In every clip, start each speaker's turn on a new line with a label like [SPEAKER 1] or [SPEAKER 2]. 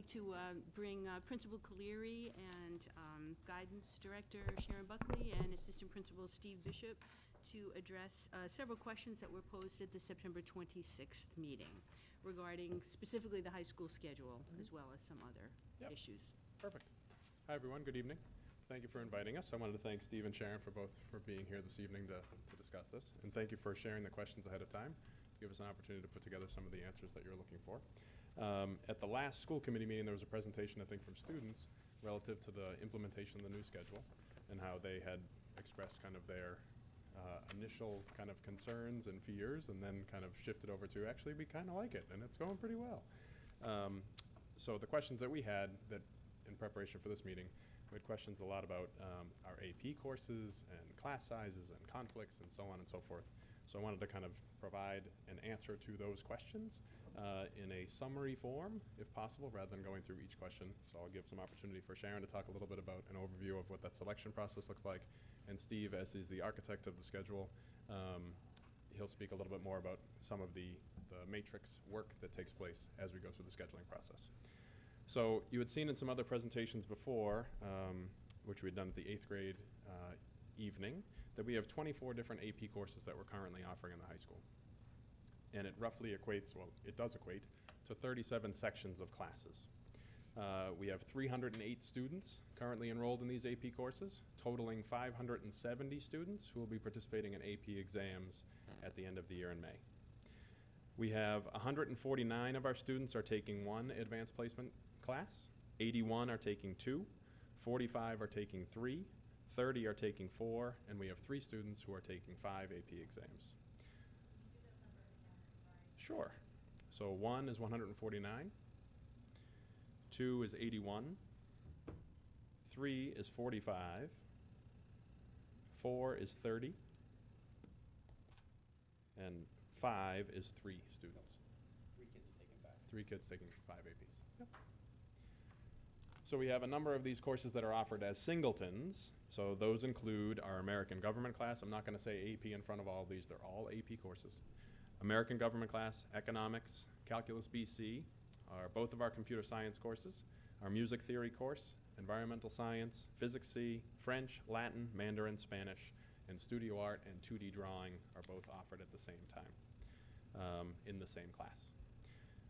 [SPEAKER 1] like to bring Principal Caleri and Guidance Director Sharon Buckley and Assistant Principal Steve Bishop to address several questions that were posed at the September 26th meeting regarding specifically the high school schedule as well as some other issues.
[SPEAKER 2] Perfect. Hi, everyone. Good evening. Thank you for inviting us. I wanted to thank Steve and Sharon for being here this evening to discuss this. And thank you for sharing the questions ahead of time to give us an opportunity to put together some of the answers that you're looking for. At the last school committee meeting, there was a presentation, I think, from students relative to the implementation of the new schedule and how they had expressed kind of their initial kind of concerns and fears, and then kind of shifted over to, actually, we kind of like it, and it's going pretty well. So the questions that we had that in preparation for this meeting, we had questions a lot about our AP courses and class sizes and conflicts and so on and so forth. So I wanted to kind of provide an answer to those questions in a summary form, if possible, rather than going through each question. So I'll give some opportunity for Sharon to talk a little bit about an overview of what that selection process looks like. And Steve, as is the architect of the schedule, he'll speak a little bit more about some of the matrix work that takes place as we go through the scheduling process. So you had seen in some other presentations before, which we had done at the 8th grade evening, that we have 24 different AP courses that we're currently offering in the high school. And it roughly equates, well, it does equate to 37 sections of classes. We have 308 students currently enrolled in these AP courses, totaling 570 students who will be participating in AP exams at the end of the year in May. We have 149 of our students are taking one advanced placement class, 81 are taking 2, 45 are taking 3, 30 are taking 4, and we have 3 students who are taking 5 AP exams.
[SPEAKER 3] Can you give those numbers again? Sorry.
[SPEAKER 2] Sure. So 1 is 149, 2 is 81, 3 is 45, 4 is 30, and 5 is 3 students.
[SPEAKER 4] 3 kids are taking 5.
[SPEAKER 2] 3 kids taking 5 APs. Yep. So we have a number of these courses that are offered as singletons. So those include our American Government class. I'm not going to say AP in front of all of these. They're all AP courses. American Government class, Economics, Calculus BC are both of our computer science courses. Our Music Theory course, Environmental Science, Physics C, French, Latin, Mandarin, Spanish, and Studio Art and 2D Drawing are both offered at the same time in the same class.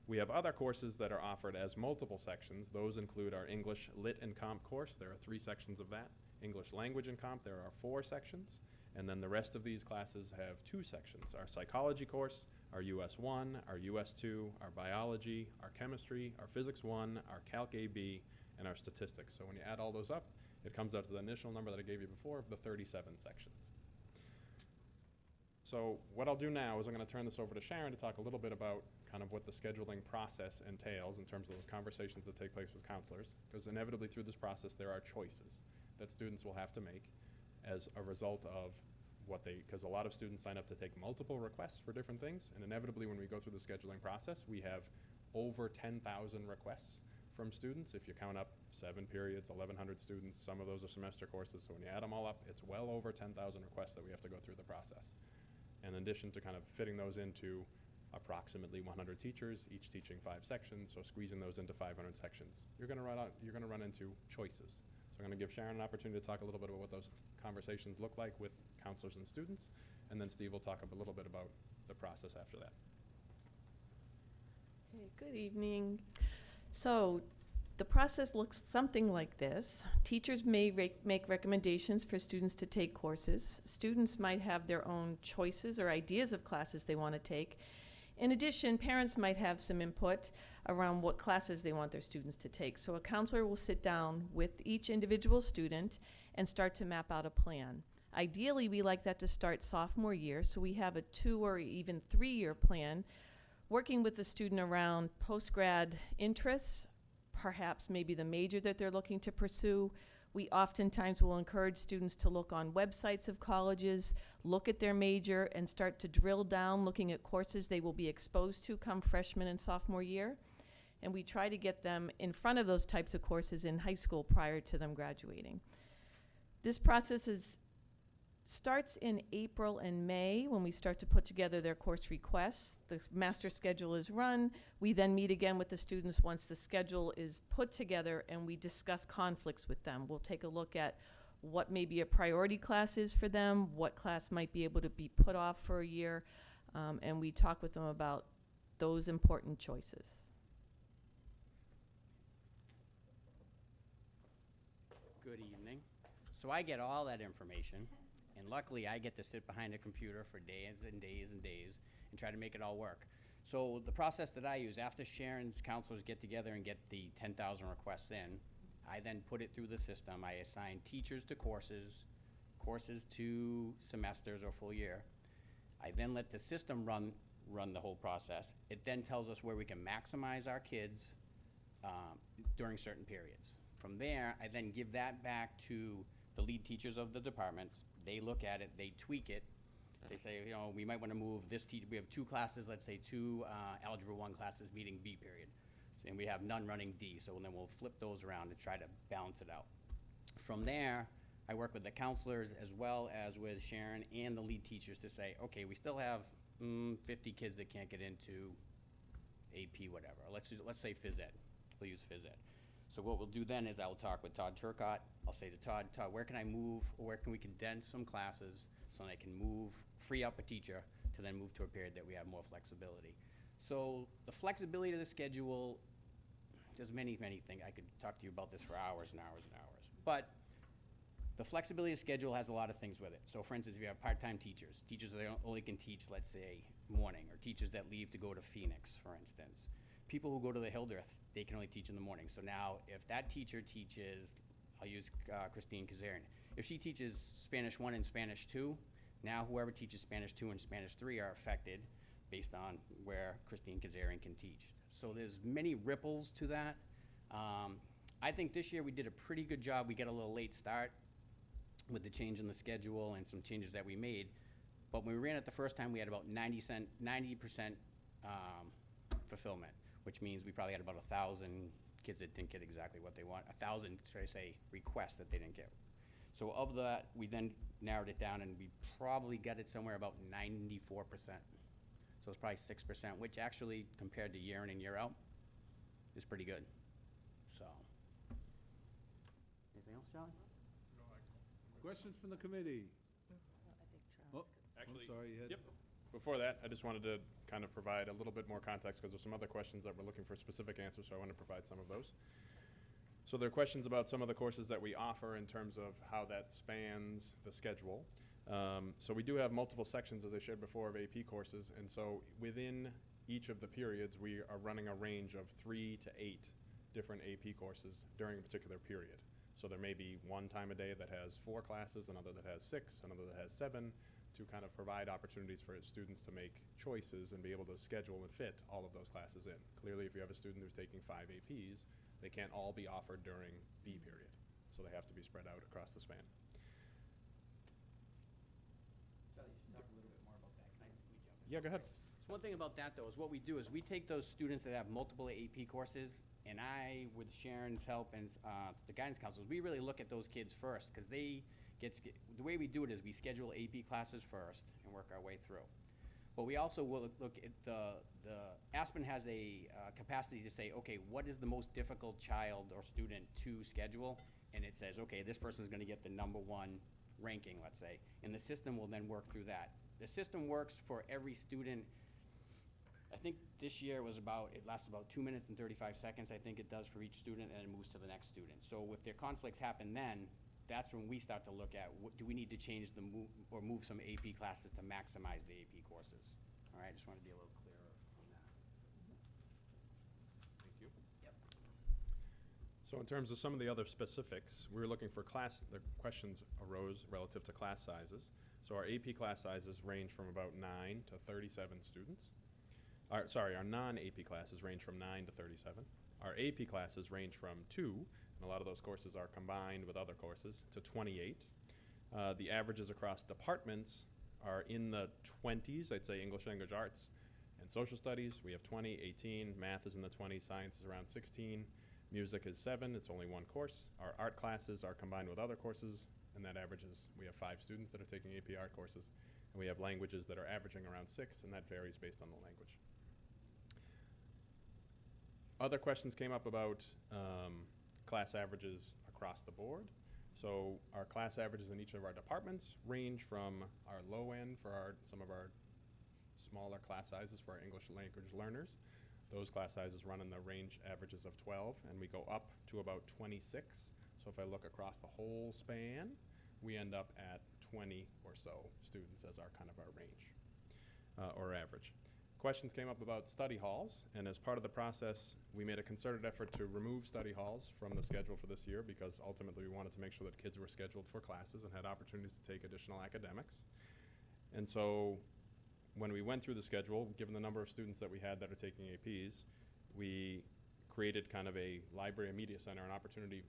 [SPEAKER 2] We have other courses that are offered as multiple sections. Those include our English Lit and Comp course. There are 3 sections of that. English Language and Comp, there are 4 sections. And then the rest of these classes have 2 sections. Our Psychology course, our US 1, our US 2, our Biology, our Chemistry, our Physics 1, our Calc AB, and our Statistics. So when you add all those up, it comes out to the initial number that I gave you before of the 37 sections. So what I'll do now is I'm going to turn this over to Sharon to talk a little bit about kind of what the scheduling process entails in terms of those conversations that take place with counselors, because inevitably through this process there are choices that students will have to make as a result of what because a lot of students sign up to take multiple requests for different things, and inevitably when we go through the scheduling process, we have over 10,000 requests from students. If you count up 7 periods, 1,100 students, some of those are semester courses, so when you add them all up, it's well over 10,000 requests that we have to go through the process. In addition to kind of fitting those into approximately 100 teachers, each teaching 5 sections, so squeezing those into 500 sections, you're going to run into choices. So I'm going to give Sharon an opportunity to talk a little bit about what those conversations look like with counselors and students, and then Steve will talk a little bit about the process after that.
[SPEAKER 5] Hey, good evening. So the process looks something like this. Teachers may make recommendations for students to take courses. Students might have their own choices or ideas of classes they want to take. In addition, parents might have some input around what classes they want their students to take. So a counselor will sit down with each individual student and start to map out a plan. Ideally, we like that to start sophomore year, so we have a 2 or even 3-year plan, working with the student around post-grad interests, perhaps maybe the major that they're looking to pursue. We oftentimes will encourage students to look on websites of colleges, look at their major, and start to drill down looking at courses they will be exposed to come freshman and sophomore year. And we try to get them in front of those types of courses in high school prior to them graduating. This process is starts in April and May when we start to put together their course requests. The master schedule is run. We then meet again with the students once the schedule is put together, and we discuss conflicts with them. We'll take a look at what maybe a priority class is for them, what class might be able to be put off for a year, and we talk with them about those important choices.
[SPEAKER 4] Good evening. So I get all that information, and luckily I get to sit behind a computer for days and days and days and try to make it all work. So the process that I use, after Sharon's counselors get together and get the 10,000 requests in, I then put it through the system. I assign teachers to courses, courses to semesters or full year. I then let the system run the whole process. It then tells us where we can maximize our kids during certain periods. From there, I then give that back to the lead teachers of the departments. They look at it, they tweak it. They say, you know, we might want to move this teacher. We have 2 classes, let's say 2 Algebra 1 classes meeting B period. And we have none running D, so then we'll flip those around and try to balance it out. From there, I work with the counselors as well as with Sharon and the lead teachers to say, okay, we still have 50 kids that can't get into AP whatever. Let's say phys ed. We'll use phys ed. So what we'll do then is I'll talk with Todd Turcott. I'll say to Todd, where can I move, or where can we condense some classes so that I can free up a teacher to then move to a period that we have more flexibility. So the flexibility of the schedule, there's many, many things. I could talk to you about this for hours and hours and hours. But the flexibility of the schedule has a lot of things with it. So for instance, if you have part-time teachers that only can teach, let's say, morning, or teachers that leave to go to Phoenix, for instance. People who go to the Hildreth, they can only teach in the morning. So now, if that teacher teaches, I'll use Christine Kazarian. If she teaches Spanish 1 and Spanish 2, now whoever teaches Spanish 2 and Spanish 3 are affected based on where Christine Kazarian can teach. So there's many ripples to that. I think this year we did a pretty good job. We got a little late start with the change in the schedule and some changes that we made. But when we ran it the first time, we had about 90% fulfillment, which means we probably had about 1,000 kids that didn't get exactly what they want, 1,000, should I say, requests that they didn't get. So of that, we then narrowed it down, and we probably got it somewhere about 94%. So it's probably 6%, which actually, compared to year in and year out, is pretty good. So, anything else, Charlie?
[SPEAKER 6] Questions from the committee? Oh,
[SPEAKER 2] Actually,
[SPEAKER 6] I'm sorry, you had.
[SPEAKER 2] Yep. Before that, I just wanted to kind of provide a little bit more context because there's some other questions that we're looking for specific answers, so I want to provide some of those. So there are questions about some of the courses that we offer in terms of how that spans the schedule. So we do have multiple sections, as I shared before, of AP courses, and so within each of the periods, we are running a range of 3 to 8 different AP courses during a particular period. So there may be one time a day that has 4 classes, another that has 6, another that has 7, to kind of provide opportunities for students to make choices and be able to schedule and fit all of those classes in. Clearly, if you have a student who's taking 5 APs, they can't all be offered during B period. So they have to be spread out across the span.
[SPEAKER 4] Charlie, you should talk a little bit more about that. We jump in?
[SPEAKER 2] Yeah, go ahead.
[SPEAKER 4] So one thing about that, though, is what we do is we take those students that have multiple AP courses, and I, with Sharon's help and the guidance counselors, we really look at those kids first, because the way we do it is we schedule AP classes first and work our way through. But we also will look at Aspen has a capacity to say, okay, what is the most difficult child or student to schedule? And it says, okay, this person's going to get the #1 ranking, let's say, and the system will then work through that. The system works for every student. I think this year it lasts about 2 minutes and 35 seconds, I think it does for each student, and it moves to the next student. So if their conflicts happen then, that's when we start to look at, do we need to change or move some AP classes to maximize the AP courses? All right, I just want to be a little clearer on that.
[SPEAKER 2] Thank you.
[SPEAKER 4] Yep.
[SPEAKER 2] So in terms of some of the other specifics, we were looking for the questions arose relative to class sizes. So our AP class sizes range from about 9 to 37 students. Our non-AP classes range from 9 to 37. Our AP classes range from 2, and a lot of those courses are combined with other courses, to 28. The averages across departments are in the 20s. I'd say English Language Arts and Social Studies, we have 20, 18. Math is in the 20s, Science is around 16. Music is 7, it's only 1 course. Our art classes are combined with other courses, and that averages, we have 5 students that are taking AP art courses, and we have languages that are averaging around 6, and that varies based on the language. Other questions came up about class averages across the board. So our class averages in each of our departments range from our low end for some of our smaller class sizes for our English language learners. Those class sizes run in the range averages of 12, and we go up to about 26. So if I look across the whole span, we end up at 20 or so students as our kind of our range or average. Questions came up about study halls, and as part of the process, we made a concerted effort to remove study halls from the schedule for this year because ultimately we wanted to make sure that kids were scheduled for classes and had opportunities to take additional academics. And so when we went through the schedule, given the number of students that we had that are taking APs, we created kind of a library and media center, an opportunity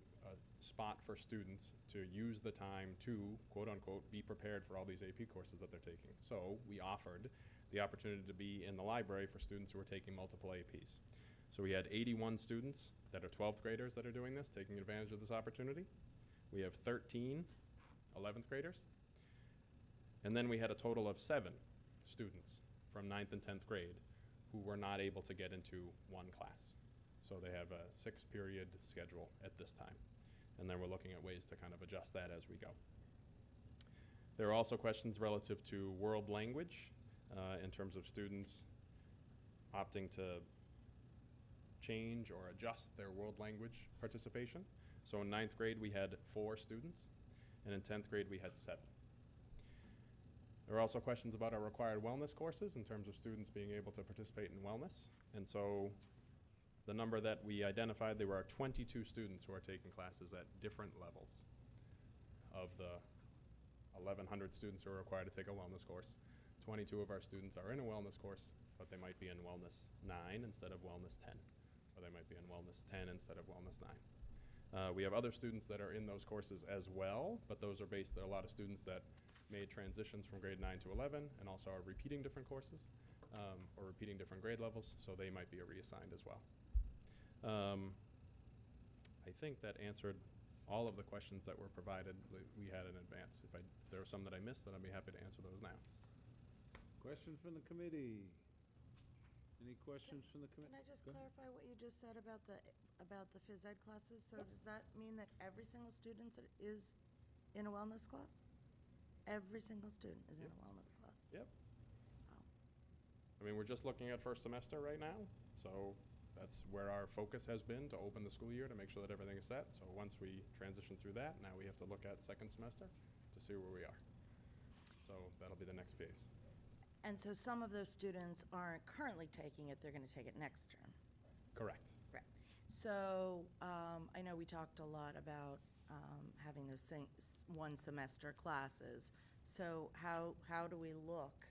[SPEAKER 2] spot for students to use the time to, quote unquote, be prepared for all these AP courses that they're taking. So we offered the opportunity to be in the library for students who are taking multiple APs. So we had 81 students that are 12th graders that are doing this, taking advantage of this opportunity. We have 13 11th graders. And then we had a total of 7 students from 9th and 10th grade who were not able to get into one class. So they have a 6-period schedule at this time. And then we're looking at ways to kind of adjust that as we go. There are also questions relative to world language in terms of students opting to change or adjust their world language participation. So in 9th grade, we had 4 students, and in 10th grade, we had 7. There are also questions about our required wellness courses in terms of students being able to participate in wellness. And so the number that we identified, there were 22 students who are taking classes at different levels of the 1,100 students who are required to take a wellness course. 22 of our students are in a wellness course, but they might be in Wellness 9 instead of Wellness 10. Or they might be in Wellness 10 instead of Wellness 9. We have other students that are in those courses as well, but those are based on a lot of students that made transitions from grade 9 to 11 and also are repeating different courses or repeating different grade levels, so they might be reassigned as well. I think that answered all of the questions that were provided we had in advance. If there are some that I missed, then I'd be happy to answer those now.
[SPEAKER 6] Questions from the committee? Any questions from the committee?
[SPEAKER 3] Can I just clarify what you just said about the phys ed classes? So does that mean that every single student is in a wellness class? Every single student is in a wellness class?
[SPEAKER 2] Yep.
[SPEAKER 3] Wow.
[SPEAKER 2] I mean, we're just looking at first semester right now, so that's where our focus has been to open the school year to make sure that everything is set. So once we transition through that, now we have to look at second semester to see where we are. So that'll be the next phase.
[SPEAKER 3] And so some of those students aren't currently taking it, they're going to take it next term?
[SPEAKER 2] Correct.
[SPEAKER 3] Right. So I know we talked a lot about having those one semester classes. So how do we look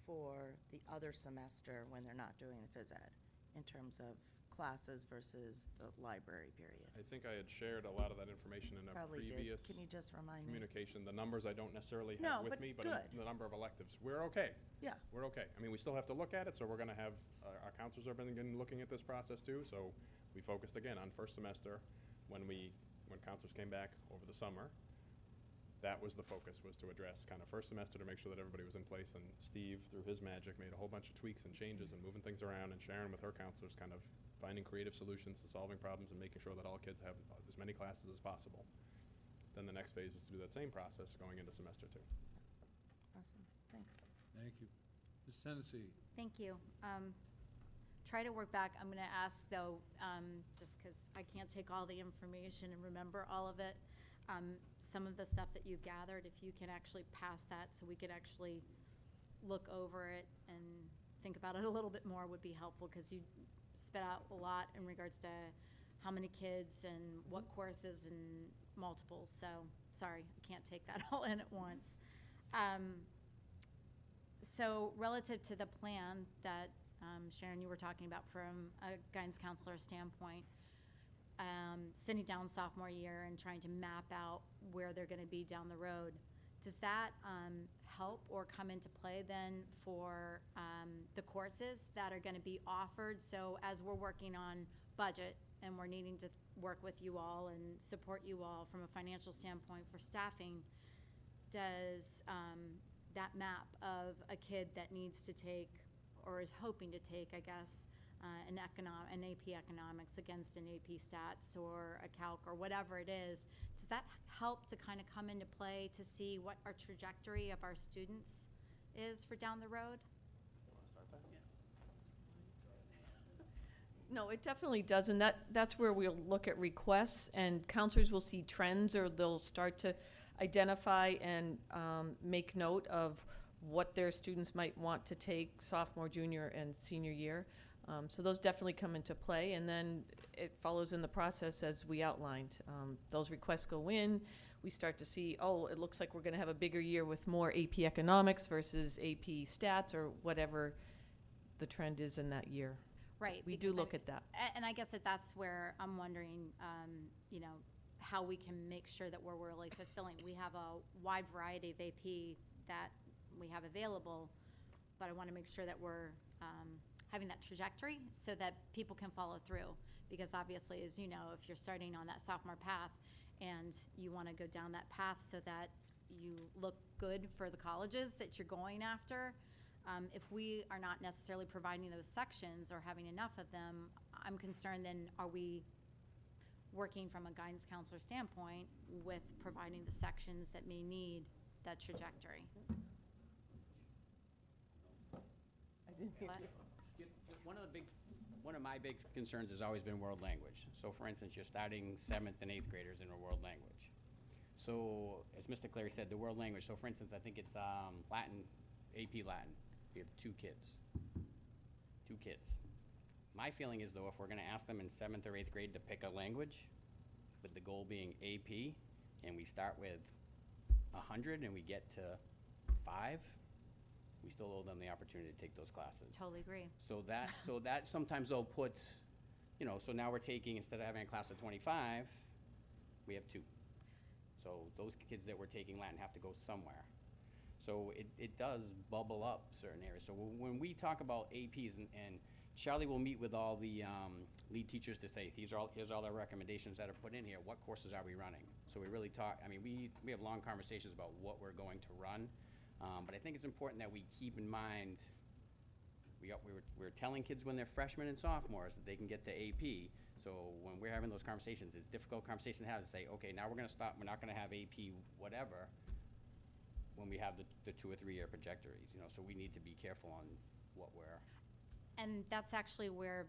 [SPEAKER 3] for the other semester when they're not doing the phys ed in terms of classes versus the library period?
[SPEAKER 2] I think I had shared a lot of that information in a
[SPEAKER 3] Probably did.
[SPEAKER 2] previous
[SPEAKER 3] Can you just remind me?
[SPEAKER 2] communication. The numbers I don't necessarily
[SPEAKER 3] No,
[SPEAKER 2] have with
[SPEAKER 3] but
[SPEAKER 2] me, but
[SPEAKER 3] good.
[SPEAKER 2] the number of electives. We're okay.
[SPEAKER 3] Yeah.
[SPEAKER 2] We're okay. I mean, we still have to look at it, so we're going to have, our counselors have been looking at this process too, so we focused again on first semester when counselors came back over the summer. That was the focus, was to address kind of first semester to make sure that everybody was in place, and Steve, through his magic, made a whole bunch of tweaks and changes and moving things around, and Sharon with her counselors kind of finding creative solutions to solving problems and making sure that all kids have as many classes as possible. Then the next phase is to do that same process going into semester 2.
[SPEAKER 3] Awesome. Thanks.
[SPEAKER 6] Thank you. Ms. Tennessee?
[SPEAKER 7] Thank you. Try to work back. I'm going to ask, though, just because I can't take all the information and remember all of it, some of the stuff that you've gathered, if you can actually pass that so we could actually look over it and think about it a little bit more would be helpful, because you spit out a lot in regards to how many kids and what courses and multiples. So, sorry, I can't take that all in at once. So relative to the plan that Sharon, you were talking about from a guidance counselor standpoint, sitting down sophomore year and trying to map out where they're going to be down the road, does that help or come into play then for the courses that are going to be offered? So as we're working on budget and we're needing to work with you all and support you all from a financial standpoint for staffing, does that map of a kid that needs to take, or is hoping to take, I guess, an AP economics against an AP stats or a calc or whatever it is, does that help to kind of come into play to see what our trajectory of our students is for down the road?
[SPEAKER 5] No, it definitely does, and that's where we'll look at requests, and counselors will see trends, or they'll start to identify and make note of what their students might want to take sophomore, junior, and senior year. So those definitely come into play, and then it follows in the process as we outlined. Those requests go in, we start to see, oh, it looks like we're gonna have a bigger year with more AP economics versus AP stats, or whatever the trend is in that year.
[SPEAKER 7] Right.
[SPEAKER 5] We do look at that.
[SPEAKER 7] And I guess that's where I'm wondering, you know, how we can make sure that we're really fulfilling. We have a wide variety of AP that we have available, but I want to make sure that we're having that trajectory so that people can follow through. Because obviously, as you know, if you're starting on that sophomore path and you want to go down that path so that you look good for the colleges that you're going after, if we are not necessarily providing those sections or having enough of them, I'm concerned then are we working from a guidance counselor standpoint with providing the sections that may need that trajectory?
[SPEAKER 5] I didn't hear
[SPEAKER 7] What?
[SPEAKER 5] you.
[SPEAKER 4] One of my big concerns has always been world language. So for instance, you're starting 7th and 8th graders in a world language. So as Mr. Cleary said, the world language, so for instance, I think it's Latin, AP Latin. We have 2 kids. 2 kids. My feeling is though, if we're gonna ask them in 7th or 8th grade to pick a language, with the goal being AP, and we start with 100 and we get to 5, we still owe them the opportunity to take those classes.
[SPEAKER 7] Totally agree.
[SPEAKER 4] So that sometimes though puts, you know, so now we're taking, instead of having a class of 25, we have 2. So those kids that we're taking Latin have to go somewhere. So it does bubble up certain areas. So when we talk about APs, and Charlie will meet with all the lead teachers to say, here's all the recommendations that are put in here, what courses are we running? So we really talk, I mean, we have long conversations about what we're going to run. But I think it's important that we keep in mind, we're telling kids when they're freshmen and sophomores that they can get to AP. So when we're having those conversations, it's a difficult conversation to have to say, okay, now we're gonna stop, we're not gonna have AP whatever, when we have the 2 or 3 year trajectories, you know, so we need to be careful on what we're.
[SPEAKER 7] And that's actually where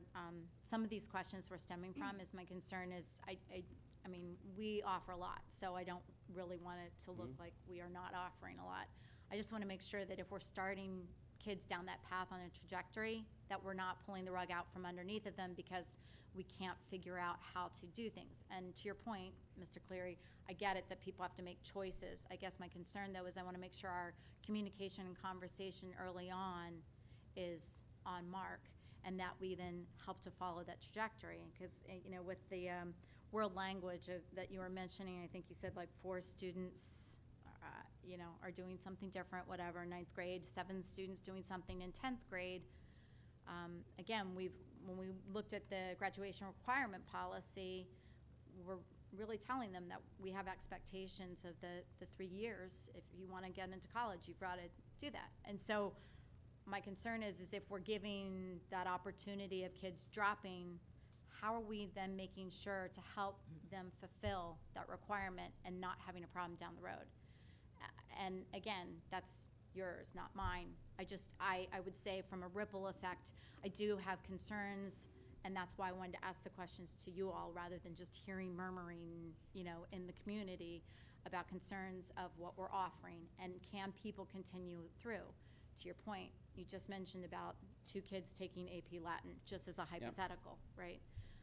[SPEAKER 7] some of these questions were stemming from, is my concern is, I mean, we offer a lot, so I don't really want it to look like we are not offering a lot. I just want to make sure that if we're starting kids down that path on a trajectory, that we're not pulling the rug out from underneath of them because we can't figure out how to do things. And to your point, Mr. Cleary, I get it that people have to make choices. I guess my concern though is I want to make sure our communication and conversation early on is on mark, and that we then help to follow that trajectory. Because, you know, with the world language that you were mentioning, I think you said like 4 students you know, are doing something different, whatever, 9th grade, 7 students doing something in 10th grade. Again, when we looked at the graduation requirement policy, we're really telling them that we have expectations of the 3 years. If you want to get into college, you've got to do that. And so my concern is if we're giving that opportunity of kids dropping, how are we then making sure to help them fulfill that requirement and not having a problem down the road? And again, that's yours, not mine. I would say from a ripple effect, I do have concerns, and that's why I wanted to ask the questions to you all rather than just hearing murmuring, you know, in the community about concerns of what we're offering, and can people continue through? To your point, you just mentioned about 2 kids taking AP Latin, just as a hypothetical, right?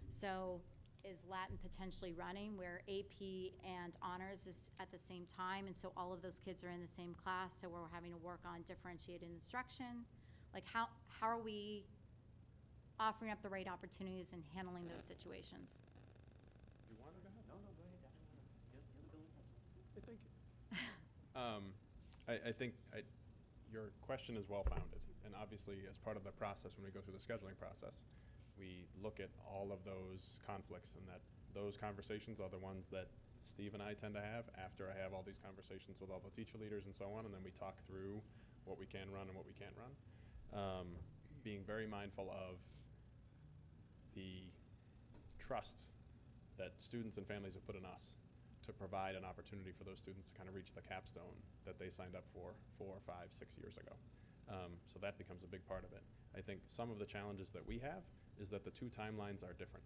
[SPEAKER 7] So is Latin potentially running where AP and honors is at the same time, and so all of those kids are in the same class, so we're having to work on differentiated instruction? Like how are we offering up the right opportunities and handling those situations?
[SPEAKER 2] You want to go ahead?
[SPEAKER 4] No, go ahead. You're the building principal.
[SPEAKER 2] Hey, thank you. I think your question is well-founded, and obviously as part of the process, when we go through the scheduling process, we look at all of those conflicts, and that those conversations are the ones that Steve and I tend to have after I have all these conversations with all the teacher leaders and so on, and then we talk through what we can run and what we can't run. Being very mindful of the trust that students and families have put in us to provide an opportunity for those students to kind of reach the capstone that they signed up for 4, 5, 6 years ago. So that becomes a big part of it. I think some of the challenges that we have is that the two timelines are different.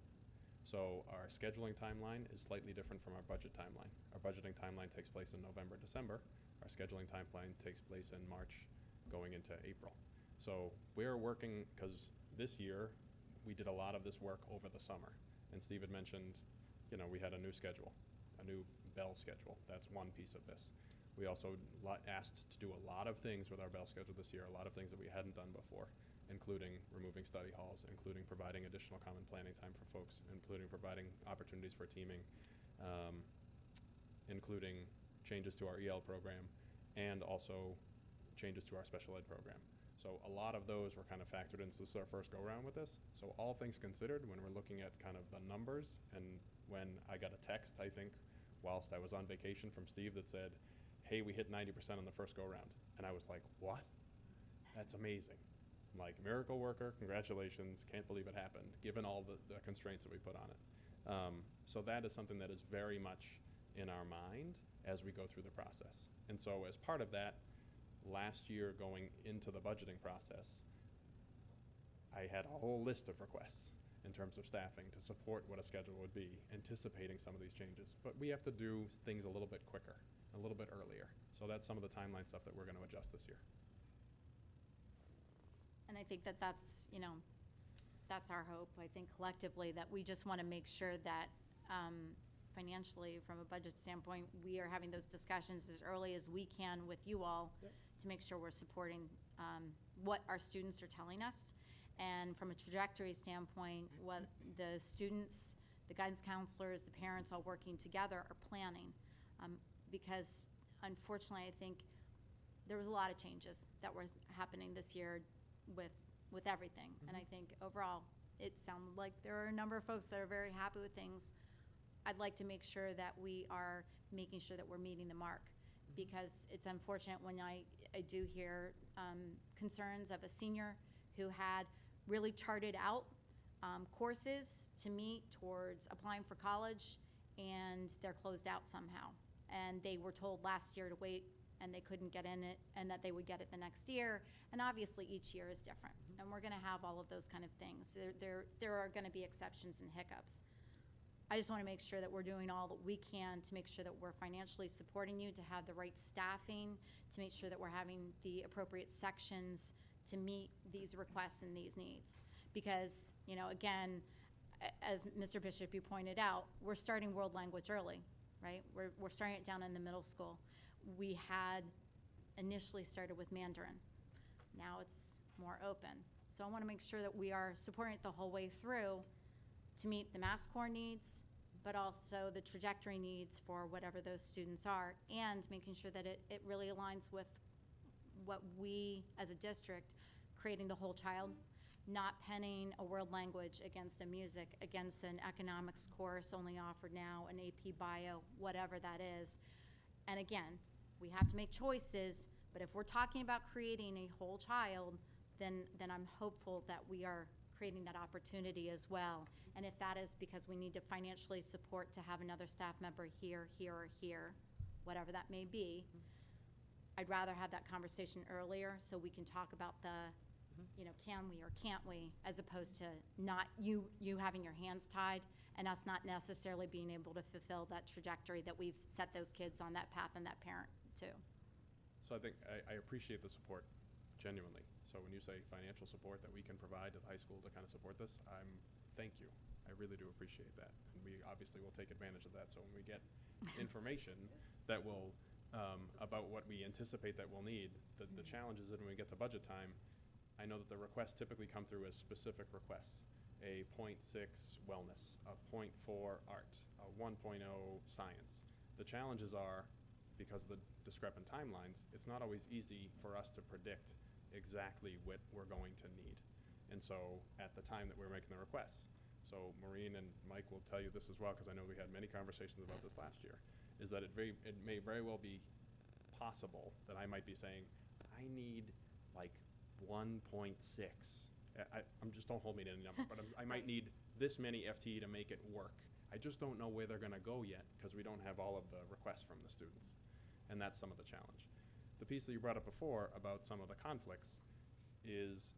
[SPEAKER 2] So our scheduling timeline is slightly different from our budget timeline. Our budgeting timeline takes place in November, December. Our scheduling timeline takes place in March going into April. So we're working, because this year we did a lot of this work over the summer. And Steve had mentioned, you know, we had a new schedule, a new bell schedule. That's one piece of this. We also asked to do a lot of things with our bell schedule this year, a lot of things that we hadn't done before, including removing study halls, including providing additional common planning time for folks, including providing opportunities for teaming, including changes to our EL program, and also changes to our special ed program. So a lot of those were kind of factored into this, our first go-round with this. So all things considered, when we're looking at kind of the numbers, and when I got a text, I think, whilst I was on vacation from Steve that said, hey, we hit 90% on the first go-round. And I was like, what? That's amazing. Like, miracle worker, congratulations, can't believe it happened, given all the constraints that we put on it. So that is something that is very much in our mind as we go through the process. And so as part of that, last year going into the budgeting process, I had a whole list of requests in terms of staffing to support what a schedule would be, anticipating some of these changes. But we have to do things a little bit quicker, a little bit earlier. So that's some of the timeline stuff that we're going to adjust this year.
[SPEAKER 7] And I think that that's, you know, that's our hope. I think collectively that we just want to make sure that financially, from a budget standpoint, we are having those discussions as early as we can with you all. Yep. To make sure we're supporting what our students are telling us. And from a trajectory standpoint, what the students, the guidance counselors, the parents all working together are planning. Because unfortunately, I think there was a lot of changes that were happening this year with everything. Mm-hmm. And I think overall, it sounded like there are a number of folks that are very happy with things. I'd like to make sure that we are making sure that we're meeting the mark. Because it's unfortunate when I do hear concerns of a senior who had really charted out courses to meet towards applying for college, and they're closed out somehow. And they were told last year to wait, and they couldn't get in it, and that they would get it the next year. And obviously each year is different, and we're gonna have all of those kind of things. There are gonna be exceptions and hiccups. I just want to make sure that we're doing all that we can to make sure that we're financially supporting you, to have the right staffing, to make sure that we're having the appropriate sections to meet these requests and these needs. Because, you know, again, as Mr. Bishop, you pointed out, we're starting world language early, right? We're starting it down in the middle school. We had initially started with Mandarin. Now it's more open. So I want to make sure that we are supporting it the whole way through to meet the mass core needs, but also the trajectory needs for whatever those students are, and making sure that it really aligns with what we as a district, creating the whole child, not penning a world language against a music, against an economics course only offered now, an AP bio, whatever that is. And again, we have to make choices, but if we're talking about creating a whole child, then I'm hopeful that we are creating that opportunity as well. And if that is because we need to financially support to have another staff member here, or here, whatever that may be, I'd rather have that conversation earlier so we can talk about the, you know, can we or can't we, as opposed to not you having your hands tied and us not necessarily being able to fulfill that trajectory that we've set those kids on that path and that parent too.
[SPEAKER 2] So I think I appreciate the support, genuinely. So when you say financial support that we can provide to the high school to kind of support this, thank you. I really do appreciate that. And we obviously will take advantage of that. So when we get information that will, about what we anticipate that we'll need, the challenge is that when we get to budget time, I know that the requests typically come through as specific requests. A 0.6 wellness, a 0.4 art, a 1.0 science. The challenges are, because of the discrepant timelines, it's not always easy for us to predict exactly what we're going to need. And so at the time that we were making the requests, so Maureen and Mike will tell you this as well, because I know we had many conversations about this last year, is that it may very well be possible that I might be saying, I need like 1.6. I'm just, don't hold me to any number, but I might need this many FTE to make it work. I just don't know where they're gonna go yet, because we don't have all of the requests from the students. And that's some of the challenge. The piece that you brought up before about some of the conflicts is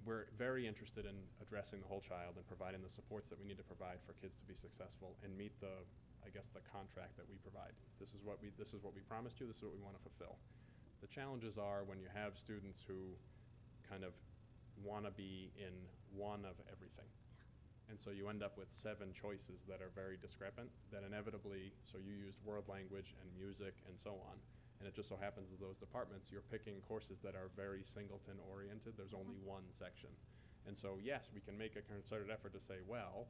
[SPEAKER 2] we're very interested in addressing the whole child and providing the supports that we need to provide for kids to be successful and meet the, I guess, the contract that we provide. This is what we promised you, this is what we want to fulfill. The challenges are when you have students who kind of want to be in one of everything. And so you end up with 7 choices that are very discrepant, that inevitably, so you used world language and music and so on, and it just so happens that those departments, you're picking courses that are very singleton oriented. There's only one section. And so yes, we can make a concerted effort to say, well,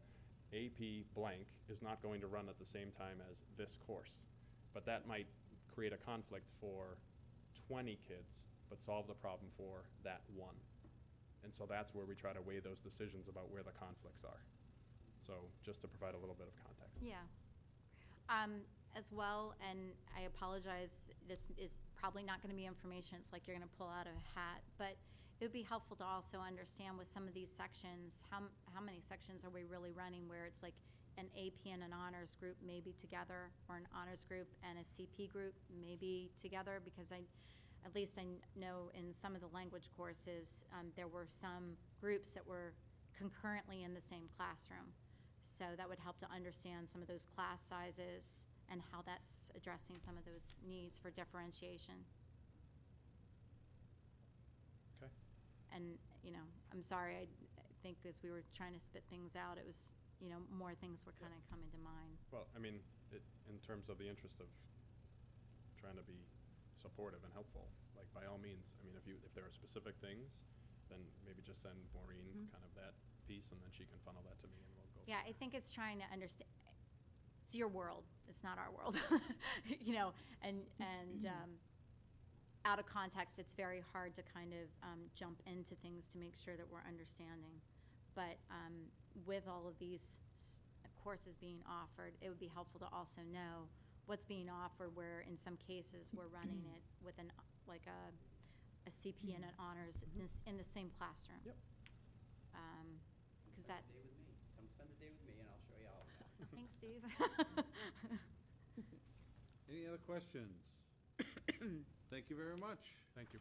[SPEAKER 2] AP blank is not going to run at the same time as this course. But that might create a conflict for 20 kids, but solve the problem for that one. And so that's where we try to weigh those decisions about where the conflicts are. So just to provide a little bit of context.
[SPEAKER 7] Yeah. As well, and I apologize, this is probably not gonna be information, it's like you're gonna pull out of a hat, but it would be helpful to also understand with some of these sections, how many sections are we really running where it's like an AP and an honors group maybe together, or an honors group and a CP group maybe together, because at least I know in some of the language courses, there were some groups that were concurrently in the same classroom. So that would help to understand some of those class sizes and how that's addressing some of those needs for differentiation.
[SPEAKER 2] Okay.
[SPEAKER 7] And, I'm sorry, I think as we were trying to spit things out, it was, more things were kind of coming to mind.
[SPEAKER 2] Well, I mean, in terms of the interest of trying to be supportive and helpful, like by all means, I mean, if there are specific things, then maybe just send Maureen kind of that piece, and then she can funnel that to me, and we'll go.
[SPEAKER 7] Yeah, I think it's trying to understand, it's your world, it's not our world, and out of context, it's very hard to kind of jump into things to make sure that we're understanding. But with all of these courses being offered, it would be helpful to also know what's being offered, where in some cases we're running it with a CP and an honors in the same classroom.
[SPEAKER 2] Yep.
[SPEAKER 7] Because that.
[SPEAKER 4] Day with me. Come spend the day with me, and I'll show you all.
[SPEAKER 7] Thanks, Steve.
[SPEAKER 6] Any other questions? Thank you very much.
[SPEAKER 2] Thank you.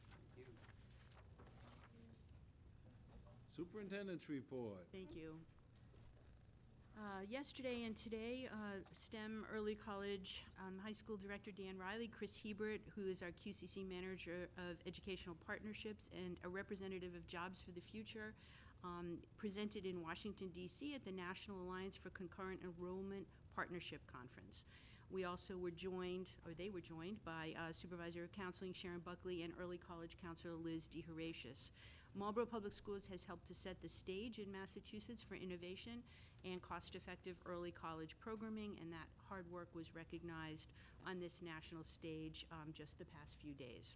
[SPEAKER 6] Superintendent's report.
[SPEAKER 1] Thank you. Yesterday and today, STEM Early College High School Director Dan Riley, Chris Hebert, who is our QCC Manager of Educational Partnerships and a representative of Jobs for the Future, presented in Washington, D.C. at the National Alliance for Concurrent Enrollment Partnership Conference. We also were joined, or they were joined, by Supervisor of Counseling Sharon Buckley and Early College Counselor Liz DeHoratius. Marlborough Public Schools has helped to set the stage in Massachusetts for innovation and cost-effective early college programming, and that hard work was recognized on this national stage just the past few days.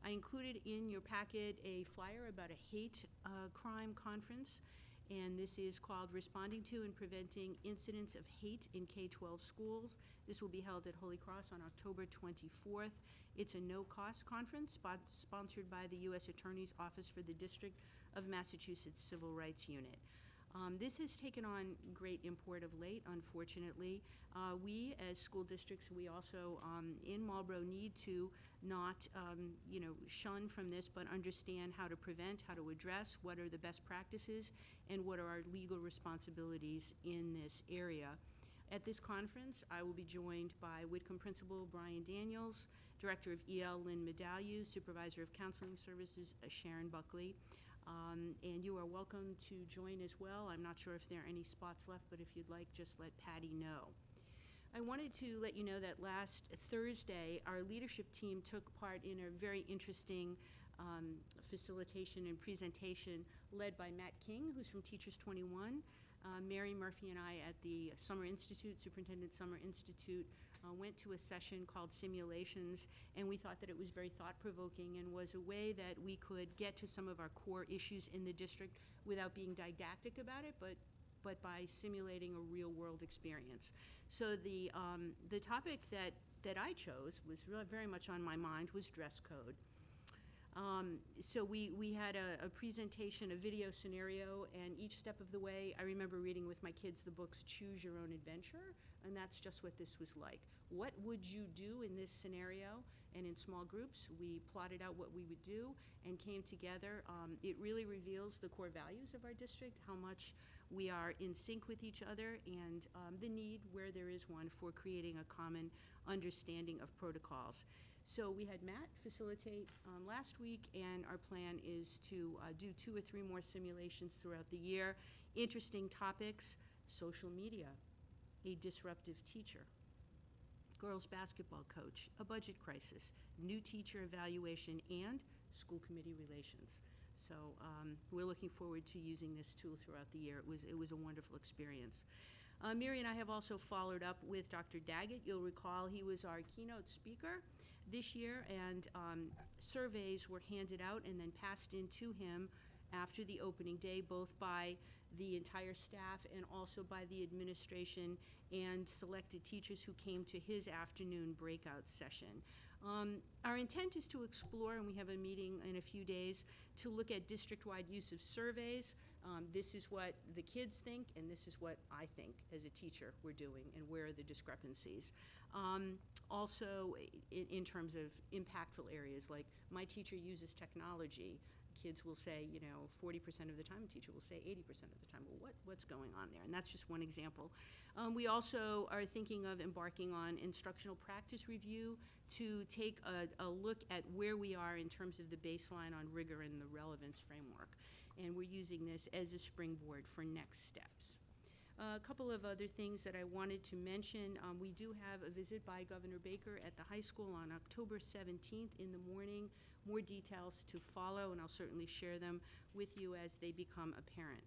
[SPEAKER 1] I included in your packet a flyer about a hate crime conference, and this is called Responding to and Preventing Incidents of Hate in K-12 Schools. This will be held at Holy Cross on October 24th. It's a no-cost conference sponsored by the U.S. Attorney's Office for the District of Massachusetts Civil Rights Unit. This has taken on great import of late, unfortunately. We, as school districts, we also in Marlborough need to not, shun from this, but understand how to prevent, how to address, what are the best practices, and what are our legal responsibilities in this area. At this conference, I will be joined by Whitcomb Principal Brian Daniels, Director of EL Lynn Medalliou, Supervisor of Counseling Services Sharon Buckley. And you are welcome to join as well. I'm not sure if there are any spots left, but if you'd like, just let Patty know. I wanted to let you know that last Thursday, our leadership team took part in a very interesting facilitation and presentation led by Matt King, who's from Teachers 21, Mary Murphy and I at the Summer Institute, Superintendent Summer Institute, went to a session called Simulations, and we thought that it was very thought-provoking and was a way that we could get to some of our core issues in the district without being didactic about it, but by simulating a real-world experience. So the topic that I chose was very much on my mind was dress code. So we had a presentation, a video scenario, and each step of the way, I remember reading with my kids the books Choose Your Own Adventure, and that's just what this was like. What would you do in this scenario? And in small groups, we plotted out what we would do and came together. It really reveals the core values of our district, how much we are in sync with each other, and the need, where there is one, for creating a common understanding of protocols. So we had Matt facilitate last week, and our plan is to do 2 or 3 more simulations throughout the year. Interesting topics: social media, a disruptive teacher, girls basketball coach, a budget crisis, new teacher evaluation, and school committee relations. So we're looking forward to using this tool throughout the year. It was a wonderful experience. Mary and I have also followed up with Dr. Daggett. You'll recall he was our keynote speaker this year, and surveys were handed out and then passed in to him after the opening day, both by the entire staff and also by the administration and selected teachers who came to his afternoon breakout session. Our intent is to explore, and we have a meeting in a few days, to look at district-wide use of surveys. This is what the kids think, and this is what I think as a teacher we're doing, and where are the discrepancies. Also, in terms of impactful areas, like my teacher uses technology. Kids will say, 40% of the time, a teacher will say 80% of the time. Well, what's going on there? And that's just one example. We also are thinking of embarking on instructional practice review to take a look at where we are in terms of the baseline on rigor and the relevance framework. And we're using this as a springboard for next steps. A couple of other things that I wanted to mention. We do have a visit by Governor Baker at the high school on October 17th in the morning. More details to follow, and I'll certainly share them with you as they become apparent.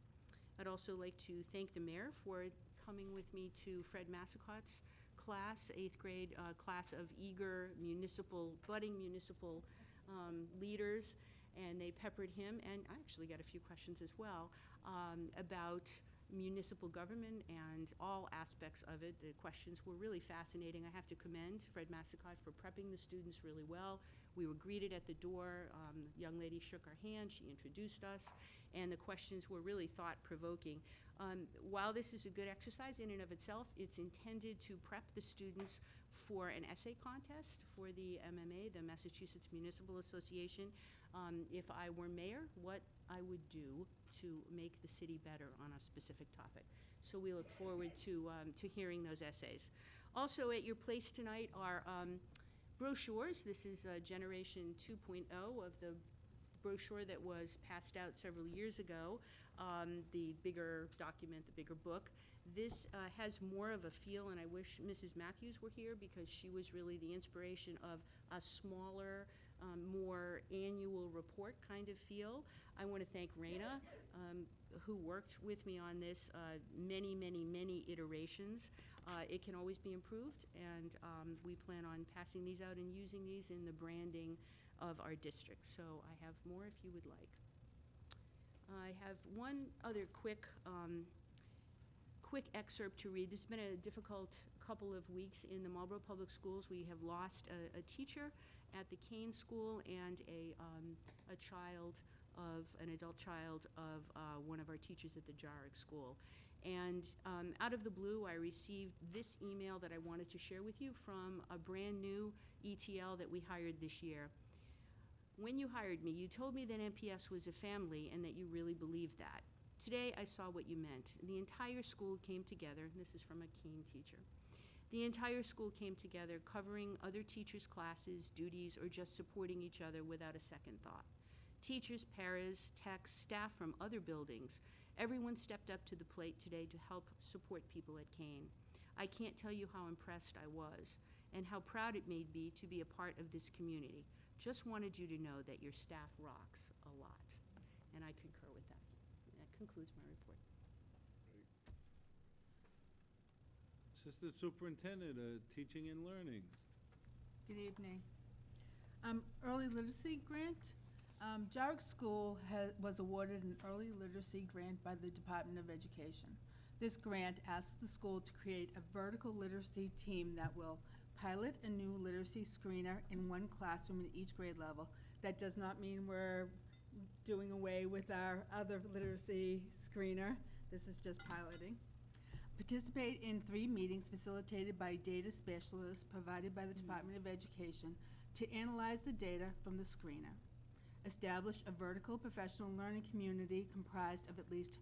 [SPEAKER 1] I'd also like to thank the mayor for coming with me to Fred Massicott's class, 8th grade class of eager budding municipal leaders, and they peppered him, and I actually got a few questions as well about municipal government and all aspects of it. The questions were really fascinating. I have to commend Fred Massicott for prepping the students really well. We were greeted at the door. The young lady shook our hand. She introduced us, and the questions were really thought-provoking. While this is a good exercise in and of itself, it's intended to prep the students for an essay contest for the MMA, the Massachusetts Municipal Association. If I were mayor, what I would do to make the city better on a specific topic. So we look forward to hearing those essays. Also at your place tonight are brochures. This is Generation 2.0 of the brochure that was passed out several years ago, the bigger document, the bigger book. This has more of a feel, and I wish Mrs. Matthews were here because she was really the inspiration of a smaller, more annual report kind of feel. I want to thank Raina, who worked with me on this many iterations. It can always be improved, and we plan on passing these out and using these in the branding of our district. So I have more if you would like. I have one other quick excerpt to read. This has been a difficult couple of weeks in the Marlborough Public Schools. We have lost a teacher at the Kane School and an adult child of one of our teachers at the Jarrick School. And out of the blue, I received this email that I wanted to share with you from a brand new ETL that we hired this year. When you hired me, you told me that MPS was a family and that you really believed that. Today, I saw what you meant. The entire school came together. This is from a Keene teacher. The entire school came together, covering other teachers' classes, duties, or just supporting each other without a second thought. Teachers, paras, techs, staff from other buildings, everyone stepped up to the plate today to help support people at Keene. I can't tell you how impressed I was and how proud it made me to be a part of this community. Just wanted you to know that your staff rocks a lot. And I concur with that. That concludes my report.
[SPEAKER 6] Assistant Superintendent of Teaching and Learning.
[SPEAKER 8] Good evening. Early literacy grant. Jarrick School was awarded an early literacy grant by the Department of Education. This grant asks the school to create a vertical literacy team that will pilot a new literacy screener in one classroom in each grade level. That does not mean we're doing away with our other literacy screener. This is just piloting. Participate in 3 meetings facilitated by data specialists provided by the Department of Education to analyze the data from the screener. Establish a vertical professional learning community comprised of at least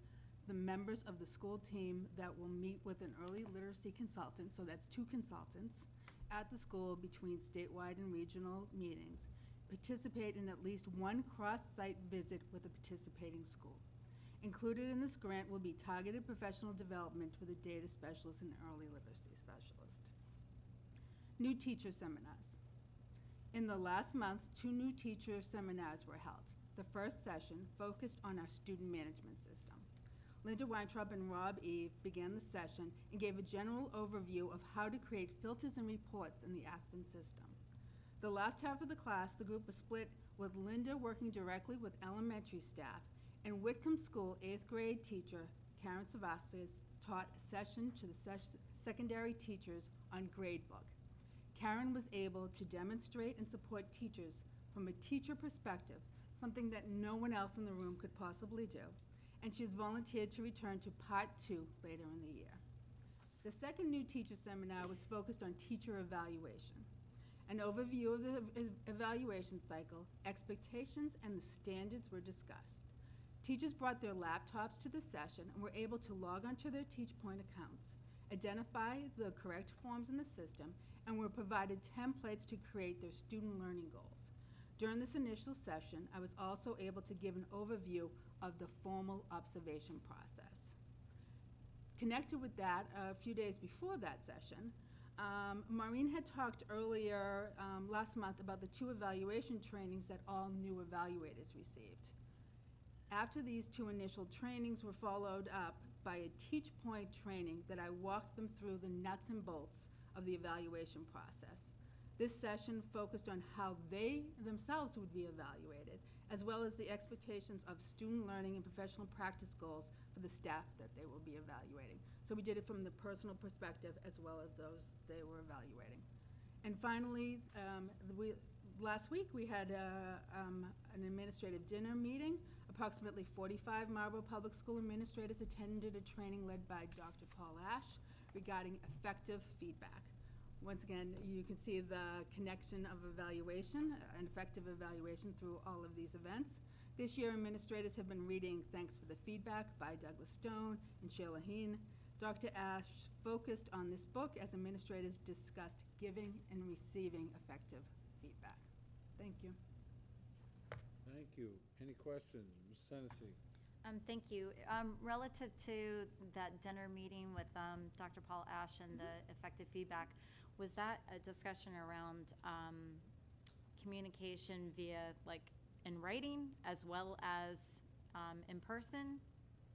[SPEAKER 8] the members of the school team that will meet with an early literacy consultant, so that's 2 consultants, at the school between statewide and regional meetings. Participate in at least 1 cross-site visit with a participating school. Included in this grant will be targeted professional development with a data specialist and early literacy specialist. New teacher seminars. In the last month, 2 new teacher seminars were held. The first session focused on our student management system. Linda Weintraub and Rob Eve began the session and gave a general overview of how to create filters and reports in the Aspen system. The last half of the class, the group was split with Linda working directly with elementary staff, and Whitcomb School 8th grade teacher Karen Savassis taught a session to the secondary teachers on gradebook. Karen was able to demonstrate and support teachers from a teacher perspective, something that no one else in the room could possibly do, and she has volunteered to return to part 2 later in the year. The second new teacher seminar was focused on teacher evaluation. An overview of the evaluation cycle, expectations, and the standards were discussed. Teachers brought their laptops to the session and were able to log onto their TeachPoint accounts, identify the correct forms in the system, and were provided templates to create their student learning goals. During this initial session, I was also able to give an overview of the formal observation process. Connected with that, a few days before that session, Maureen had talked earlier last month about the 2 evaluation trainings that all new evaluators received. After these 2 initial trainings were followed up by a TeachPoint training that I walked them through the nuts and bolts of the evaluation process. This session focused on how they themselves would be evaluated, as well as the expectations of student learning and professional practice goals for the staff that they will be evaluating. So we did it from the personal perspective as well as those they were evaluating. And finally, last week we had an administrative dinner meeting. Approximately 45 Marlborough Public School administrators attended a training led by Dr. Paul Ash regarding effective feedback. Once again, you can see the connection of evaluation, an effective evaluation through all of these events. This year, administrators have been reading Thanks for the Feedback by Douglas Stone and Sheila Heen. Dr. Ash focused on this book as administrators discussed giving and receiving effective feedback. Thank you.
[SPEAKER 6] Thank you. Any questions? Ms. Hennessy?
[SPEAKER 7] Thank you. Relative to that dinner meeting with Dr. Paul Ash and the effective feedback, was that a discussion around communication via, like, in writing as well as in person,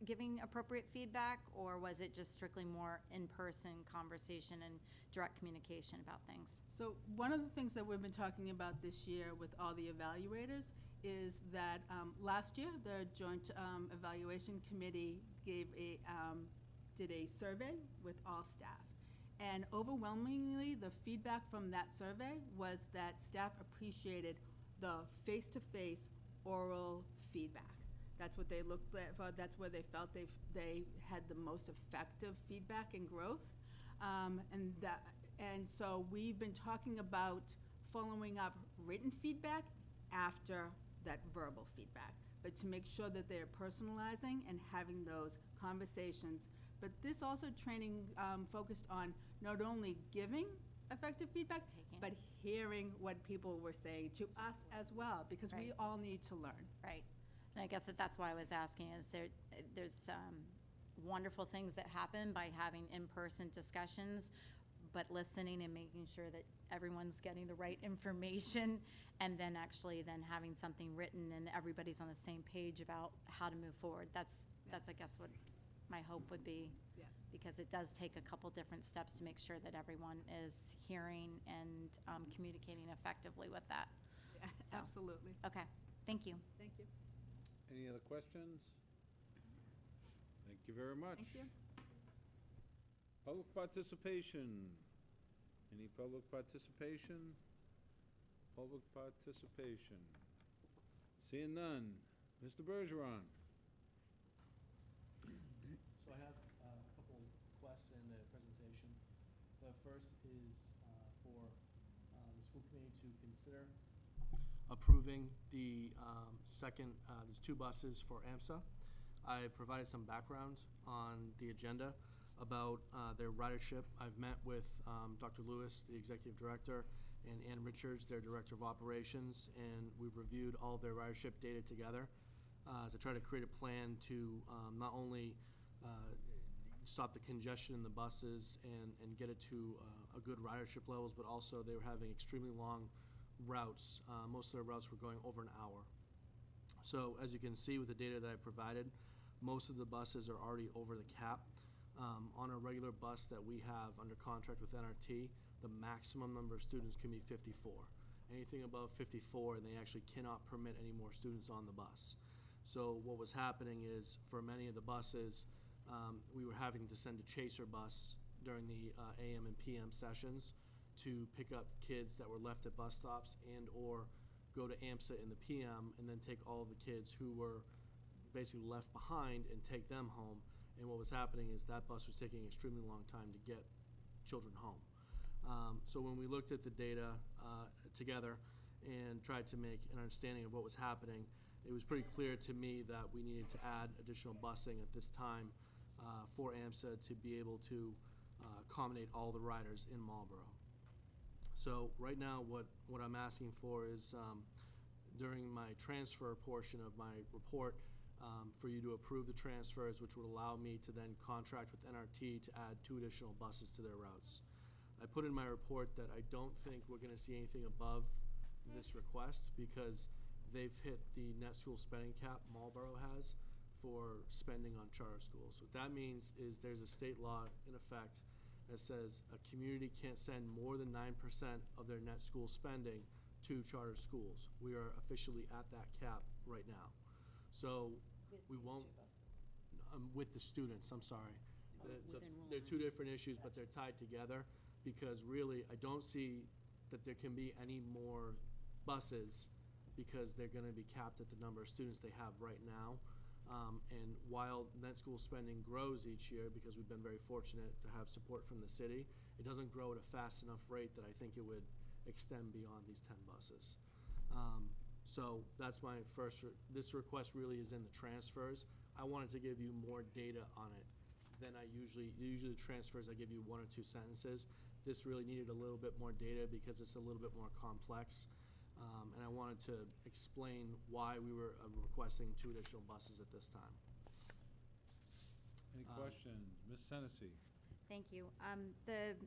[SPEAKER 7] giving appropriate feedback, or was it just strictly more in-person conversation and direct communication about things?
[SPEAKER 8] So one of the things that we've been talking about this year with all the evaluators is that last year the Joint Evaluation Committee did a survey with all staff. And overwhelmingly, the feedback from that survey was that staff appreciated the face-to-face oral feedback. That's what they looked for. That's where they felt they had the most effective feedback and growth. And so we've been talking about following up written feedback after that verbal feedback, but to make sure that they're personalizing and having those conversations. But this also training focused on not only giving effective feedback, but hearing what people were saying to us as well, because we all need to learn.
[SPEAKER 7] Right. And I guess that's why I was asking, is there's wonderful things that happen by having in-person discussions, but listening and making sure that everyone's getting the right information, and then actually then having something written and everybody's on the same page about how to move forward. That's I guess what my hope would be.
[SPEAKER 8] Yeah.
[SPEAKER 7] because it does take a couple different steps to make sure that everyone is hearing and communicating effectively with that. So.
[SPEAKER 8] Absolutely.
[SPEAKER 7] Okay, thank you.
[SPEAKER 8] Thank you.
[SPEAKER 6] Any other questions? Thank you very much.
[SPEAKER 8] Thank you.
[SPEAKER 6] Public participation. Any public participation? Public participation. Seeing none. Mr. Bergeron.
[SPEAKER 9] So I have a couple requests in the presentation. The first is for the school committee to consider approving the second, there's 2 buses for AMSA. I provided some background on the agenda about their ridership. I've met with Dr. Lewis, the executive director, and Ann Richards, their director of operations, and we've reviewed all of their ridership data together to try to create a plan to not only stop the congestion in the buses and get it to a good ridership levels, but also they were having extremely long routes. Most of their routes were going over an hour. So as you can see with the data that I provided, most of the buses are already over the cap. On a regular bus that we have under contract with NRT, the maximum number of students can be 54. Anything above 54, and they actually cannot permit any more students on the bus. So what was happening is, for many of the buses, we were having to send a chaser bus during the AM and PM sessions to pick up kids that were left at bus stops and or go to AMSA in the PM and then take all of the kids who were basically left behind and take them home. And what was happening is that bus was taking an extremely long time to get children home. So when we looked at the data together and tried to make an understanding of what was happening, it was pretty clear to me that we needed to add additional busing at this time for AMSA to be able to accommodate all the riders in Marlborough. So right now what I'm asking for is during my transfer portion of my report, for you to approve the transfers, which would allow me to then contract with NRT to add 2 additional buses to their routes. I put in my report that I don't think we're going to see anything above this request because they've hit the net school spending cap Marlborough has for spending on charter schools. What that means is there's a state law in effect that says a community can't send more than 9% of their net school spending to charter schools. We are officially at that cap right now. So we won't, with the students, I'm sorry. They're 2 different issues, but they're tied together because really I don't see that there can be any more buses because they're going to be capped at the number of students they have right now. And while net school spending grows each year, because we've been very fortunate to have support from the city, it doesn't grow at a fast enough rate that I think it would extend beyond these 10 buses. So that's my first, this request really is in the transfers. I wanted to give you more data on it than I usually transfers, I give you 1 or 2 sentences. This really needed a little bit more data because it's a little bit more complex. And I wanted to explain why we were requesting 2 additional buses at this time.
[SPEAKER 6] Any questions? Ms. Hennessy?
[SPEAKER 7] Thank you. The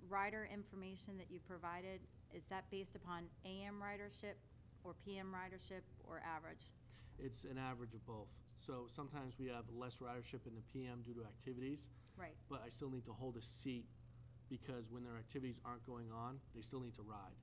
[SPEAKER 7] rider information that you provided, is that based upon AM ridership or PM ridership or average?
[SPEAKER 9] It's an average of both. So sometimes we have less ridership in the PM due to activities.
[SPEAKER 7] Right.
[SPEAKER 9] But I still need to hold a seat because when their activities aren't going on, they still need to ride.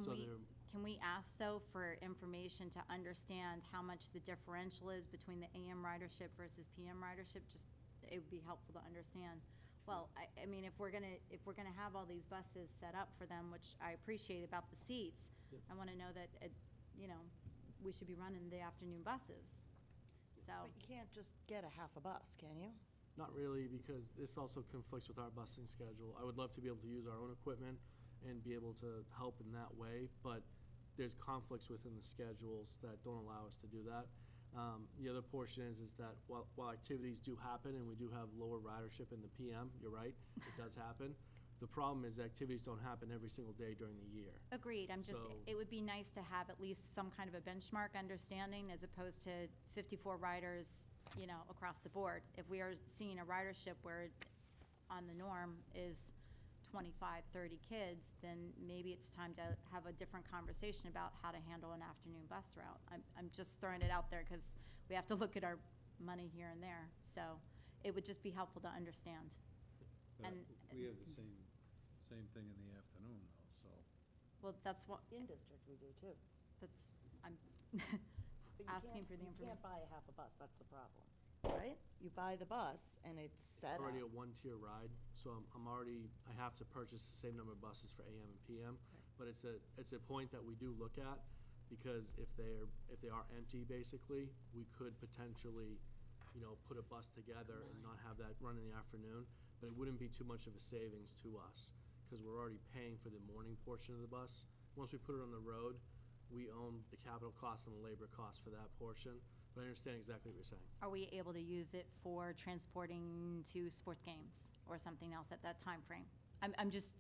[SPEAKER 7] Can we ask, though, for information to understand how much the differential is between the AM ridership versus PM ridership? Just, it would be helpful to understand. Well, I mean, if we're gonna have all these buses set up for them, which I appreciate about the seats,
[SPEAKER 9] Yep.
[SPEAKER 7] I wanna know that, you know, we should be running the afternoon buses. So,
[SPEAKER 3] But you can't just get a half a bus, can you?
[SPEAKER 9] Not really, because this also conflicts with our busing schedule. I would love to be able to use our own equipment and be able to help in that way, but there's conflicts within the schedules that don't allow us to do that. The other portion is that while activities do happen and we do have lower ridership in the PM, you're right, it does happen. The problem is activities don't happen every single day during the year.
[SPEAKER 7] agreed,
[SPEAKER 9] So-
[SPEAKER 7] it would be nice to have at least some kind of a benchmark understanding as opposed to 54 riders, you know, across the board. If we are seeing a ridership where on the norm is 25, 30 kids, then maybe it's time to have a different conversation about how to handle an afternoon bus route. I'm just throwing it out there because we have to look at our money here and there. So it would just be helpful to understand.
[SPEAKER 6] But
[SPEAKER 7] And-
[SPEAKER 6] we have the same thing in the afternoon, though, so.
[SPEAKER 7] Well, that's what,
[SPEAKER 3] In district, we do too.
[SPEAKER 7] that's, I'm
[SPEAKER 3] But you
[SPEAKER 7] asking
[SPEAKER 3] can't-
[SPEAKER 7] for the
[SPEAKER 3] You
[SPEAKER 7] information.
[SPEAKER 3] can't buy a half a bus, that's the problem, right? You buy the bus and it's set up.
[SPEAKER 9] Already a one-tier ride, so I have to purchase the same number of buses for AM and PM. But it's a point that we do look at, because if they are empty, basically, we could potentially, put a bus together and not have that run in the afternoon. But it wouldn't be too much of a savings to us, because we're already paying for the morning portion of the bus. Once we put it on the road, we own the capital cost and the labor cost for that portion. But I understand exactly what you're saying.
[SPEAKER 7] Are we able to use it for transporting to sports games or something else at that time frame? I'm just,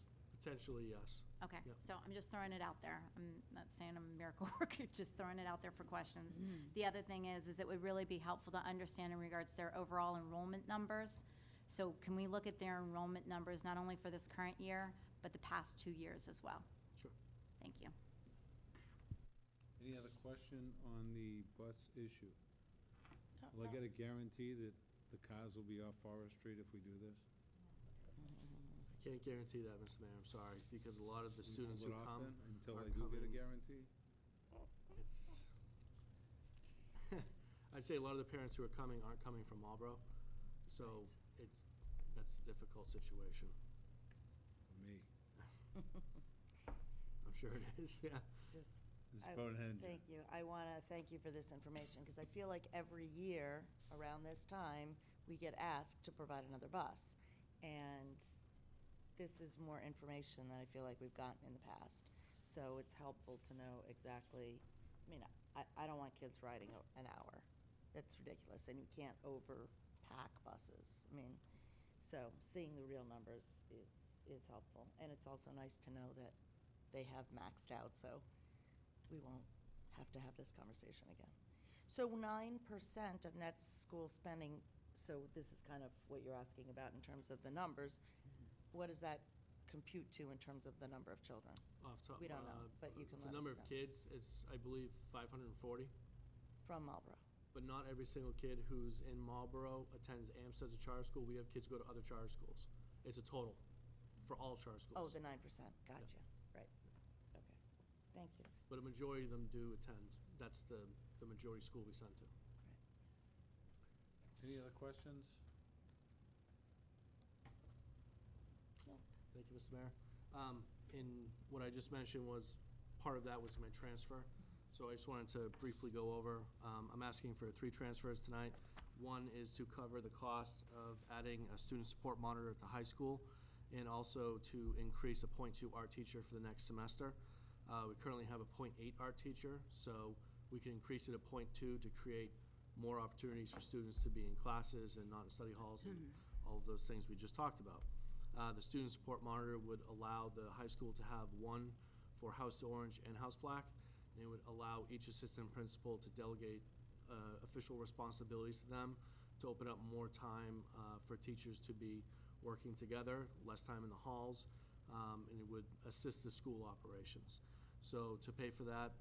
[SPEAKER 9] Potentially, yes.
[SPEAKER 7] okay,
[SPEAKER 9] Yep.
[SPEAKER 7] so I'm just throwing it out there. I'm not saying I'm a miracle worker, just throwing it out there for questions. The other thing is it would really be helpful to understand in regards to their overall enrollment numbers. So can we look at their enrollment numbers, not only for this current year, but the past 2 years as well?
[SPEAKER 9] Sure.
[SPEAKER 7] Thank you.
[SPEAKER 6] Any other question on the bus issue?
[SPEAKER 3] No,
[SPEAKER 6] Will I
[SPEAKER 3] no.
[SPEAKER 6] get a guarantee that the cars will be off Forest Street if we do this?
[SPEAKER 9] I can't guarantee that, Mr. Mayor, I'm sorry, because a lot of the
[SPEAKER 6] Can we
[SPEAKER 9] students who
[SPEAKER 6] hold it off
[SPEAKER 9] come
[SPEAKER 6] then until
[SPEAKER 9] are
[SPEAKER 6] I do get a
[SPEAKER 9] coming-
[SPEAKER 6] guarantee?
[SPEAKER 9] It's, I'd say a lot of the parents who are coming aren't coming from Marlborough, so that's a difficult situation.
[SPEAKER 6] For me.
[SPEAKER 9] I'm sure it is, yeah.
[SPEAKER 3] Just,
[SPEAKER 6] Ms.
[SPEAKER 3] I-
[SPEAKER 6] Bodenhenge.
[SPEAKER 3] thank you. I want to thank you for this information, because I feel like every year around this time, we get asked to provide another bus. And this is more information than I feel like we've gotten in the past. So it's helpful to know exactly, I mean, I don't want kids riding an hour. That's ridiculous, and you can't overpack buses. I mean, so seeing the real numbers is helpful. And it's also nice to know that they have maxed out, so we won't have to have this conversation again. So 9% of net school spending, so this is kind of what you're asking about in terms of the numbers. What does that compute to in terms of the number of children?
[SPEAKER 9] Off top,
[SPEAKER 3] We don't know, but you can let
[SPEAKER 9] The number
[SPEAKER 3] us
[SPEAKER 9] of
[SPEAKER 3] know.
[SPEAKER 9] kids, it's, I believe, 540,
[SPEAKER 3] From Marlborough?
[SPEAKER 9] but not every single kid who's in Marlborough attends AMSA as a charter school. We have kids go to other charter schools. It's a total for all charter schools.
[SPEAKER 3] Oh, the 9%, gotcha, right, okay, thank you.
[SPEAKER 9] But a majority of them do attend. That's the majority school we send to.
[SPEAKER 6] Any other questions?
[SPEAKER 9] Thank you, Mr. Mayor. And what I just mentioned was, part of that was my transfer. So I just wanted to briefly go over. I'm asking for 3 transfers tonight. One is to cover the cost of adding a student support monitor at the high school, and also to increase a .2 art teacher for the next semester. We currently have a .8 art teacher, so we can increase it to .2 to create more opportunities for students to be in classes and not in study halls and all of those things we just talked about. The student support monitor would allow the high school to have one for House Orange and House Black, and it would allow each assistant principal to delegate official responsibilities to them, to open up more time for teachers to be working together, less time in the halls, and it would assist the school operations. So to pay for that,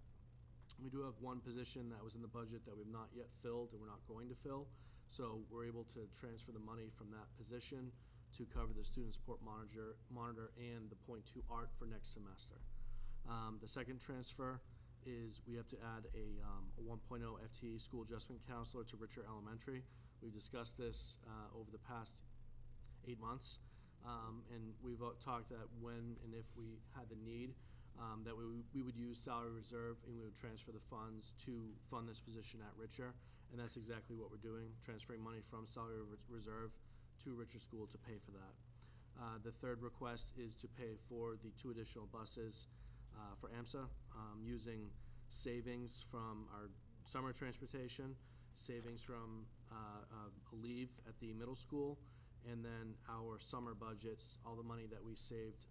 [SPEAKER 9] we do have one position that was in the budget that we've not yet filled and we're not going to fill. So we're able to transfer the money from that position to cover the student support monitor and the .2 art for next semester. The second transfer is we have to add a 1.0 FTE school adjustment counselor to Richer Elementary. We've discussed this over the past 8 months, and we've talked that when and if we had the need, that we would use salary reserve and we would transfer the funds to fund this position at Richer. And that's exactly what we're doing, transferring money from salary reserve to Richer School to pay for that. The third request is to pay for the 2 additional buses for AMSA, using savings from our summer transportation, savings from a leave at the middle school, and then our summer budgets, all the money that we saved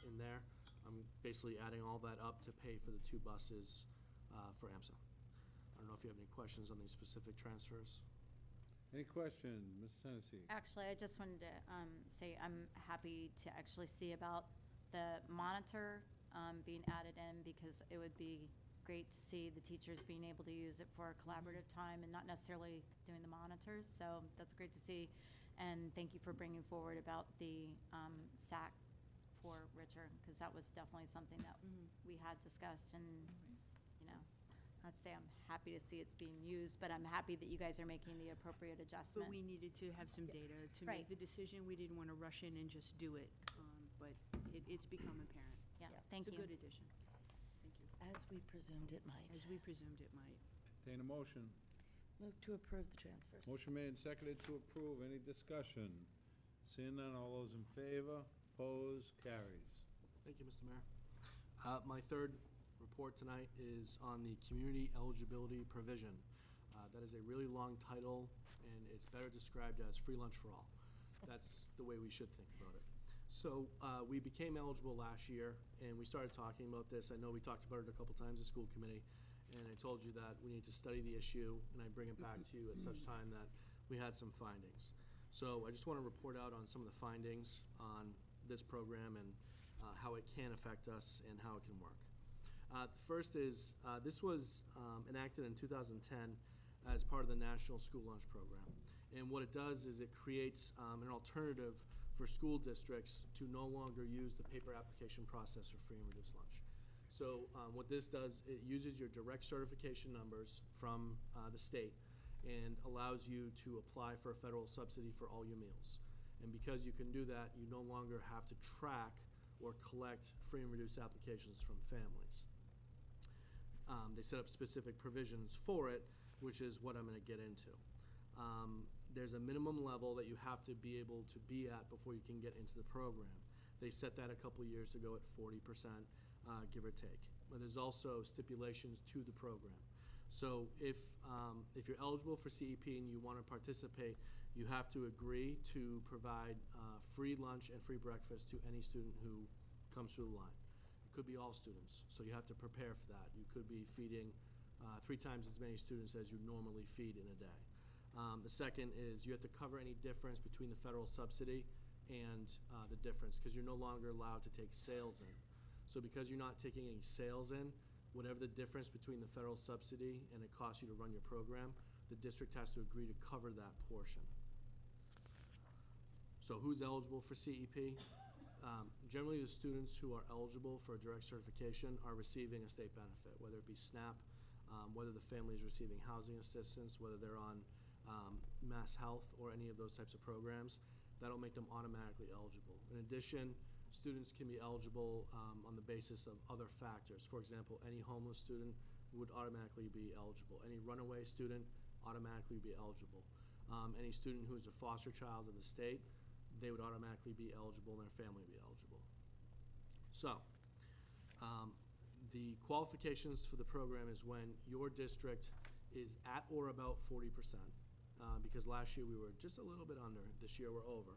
[SPEAKER 9] in there. I'm basically adding all that up to pay for the 2 buses for AMSA. I don't know if you have any questions on these specific transfers.
[SPEAKER 6] Any questions, Ms. Hennessy?
[SPEAKER 7] Actually, I just wanted to say I'm happy to actually see about the monitor being added in, because it would be great to see the teachers being able to use it for collaborative time and not necessarily doing the monitors. So that's great to see. And thank you for bringing forward about the SAC for Richard, because that was definitely something that we had discussed. And, you know, I'd say I'm happy to see it's being used, but I'm happy that you guys are making the appropriate
[SPEAKER 1] But
[SPEAKER 7] adjustment.
[SPEAKER 1] we needed to have some data to
[SPEAKER 7] Right.
[SPEAKER 1] make the decision. We didn't want to rush in and just do it, but it's become apparent.
[SPEAKER 7] Yeah,
[SPEAKER 3] Yeah.
[SPEAKER 7] thank
[SPEAKER 1] It's a
[SPEAKER 7] you.
[SPEAKER 1] good addition. Thank you.
[SPEAKER 3] As we presumed it might.
[SPEAKER 1] As we presumed it might.
[SPEAKER 6] Entertain a motion.
[SPEAKER 3] Move to approve the transfers.
[SPEAKER 6] Motion made and seconded to approve. Any discussion? Seeing none, all those in favor? Opposed? Carries.
[SPEAKER 9] Thank you, Mr. Mayor. My third report tonight is on the community eligibility provision. That is a really long title, and it's better described as free lunch for all. That's the way we should think about it. So we became eligible last year, and we started talking about this. I know we talked about it a couple times at school committee, and I told you that we need to study the issue, and I'd bring it back to you at such time that we had some findings. So I just want to report out on some of the findings on this program and how it can affect us and how it can work. The first is, this was enacted in 2010 as part of the National School Lunch Program. And what it does is it creates an alternative for school districts to no longer use the paper application process for free and reduced lunch. So what this does, it uses your direct certification numbers from the state and allows you to apply for a federal subsidy for all your meals. And because you can do that, you no longer have to track or collect free and reduced applications from families. They set up specific provisions for it, which is what I'm going to get into. There's a minimum level that you have to be able to be at before you can get into the program. They set that a couple years ago at 40%, give or take. But there's also stipulations to the program. So if you're eligible for CEP and you want to participate, you have to agree to provide free lunch and free breakfast to any student who comes through the line. It could be all students, so you have to prepare for that. You could be feeding 3 times as many students as you normally feed in a day. The second is you have to cover any difference between the federal subsidy and the difference, because you're no longer allowed to take sales in. So because you're not taking any sales in, whatever the difference between the federal subsidy and it costs you to run your program, the district has to agree to cover that portion. So who's eligible for CEP? Generally, the students who are eligible for a direct certification are receiving a state benefit, whether it be SNAP, whether the family is receiving housing assistance, whether they're on Mass Health or any of those types of programs. That'll make them automatically eligible. In addition, students can be eligible on the basis of other factors. For example, any homeless student would automatically be eligible. Any runaway student automatically be eligible. Any student who is a foster child of the state, they would automatically be eligible and their family would be eligible. So, the qualifications for the program is when your district is at or about 40%, because last year we were just a little bit under, this year we're over.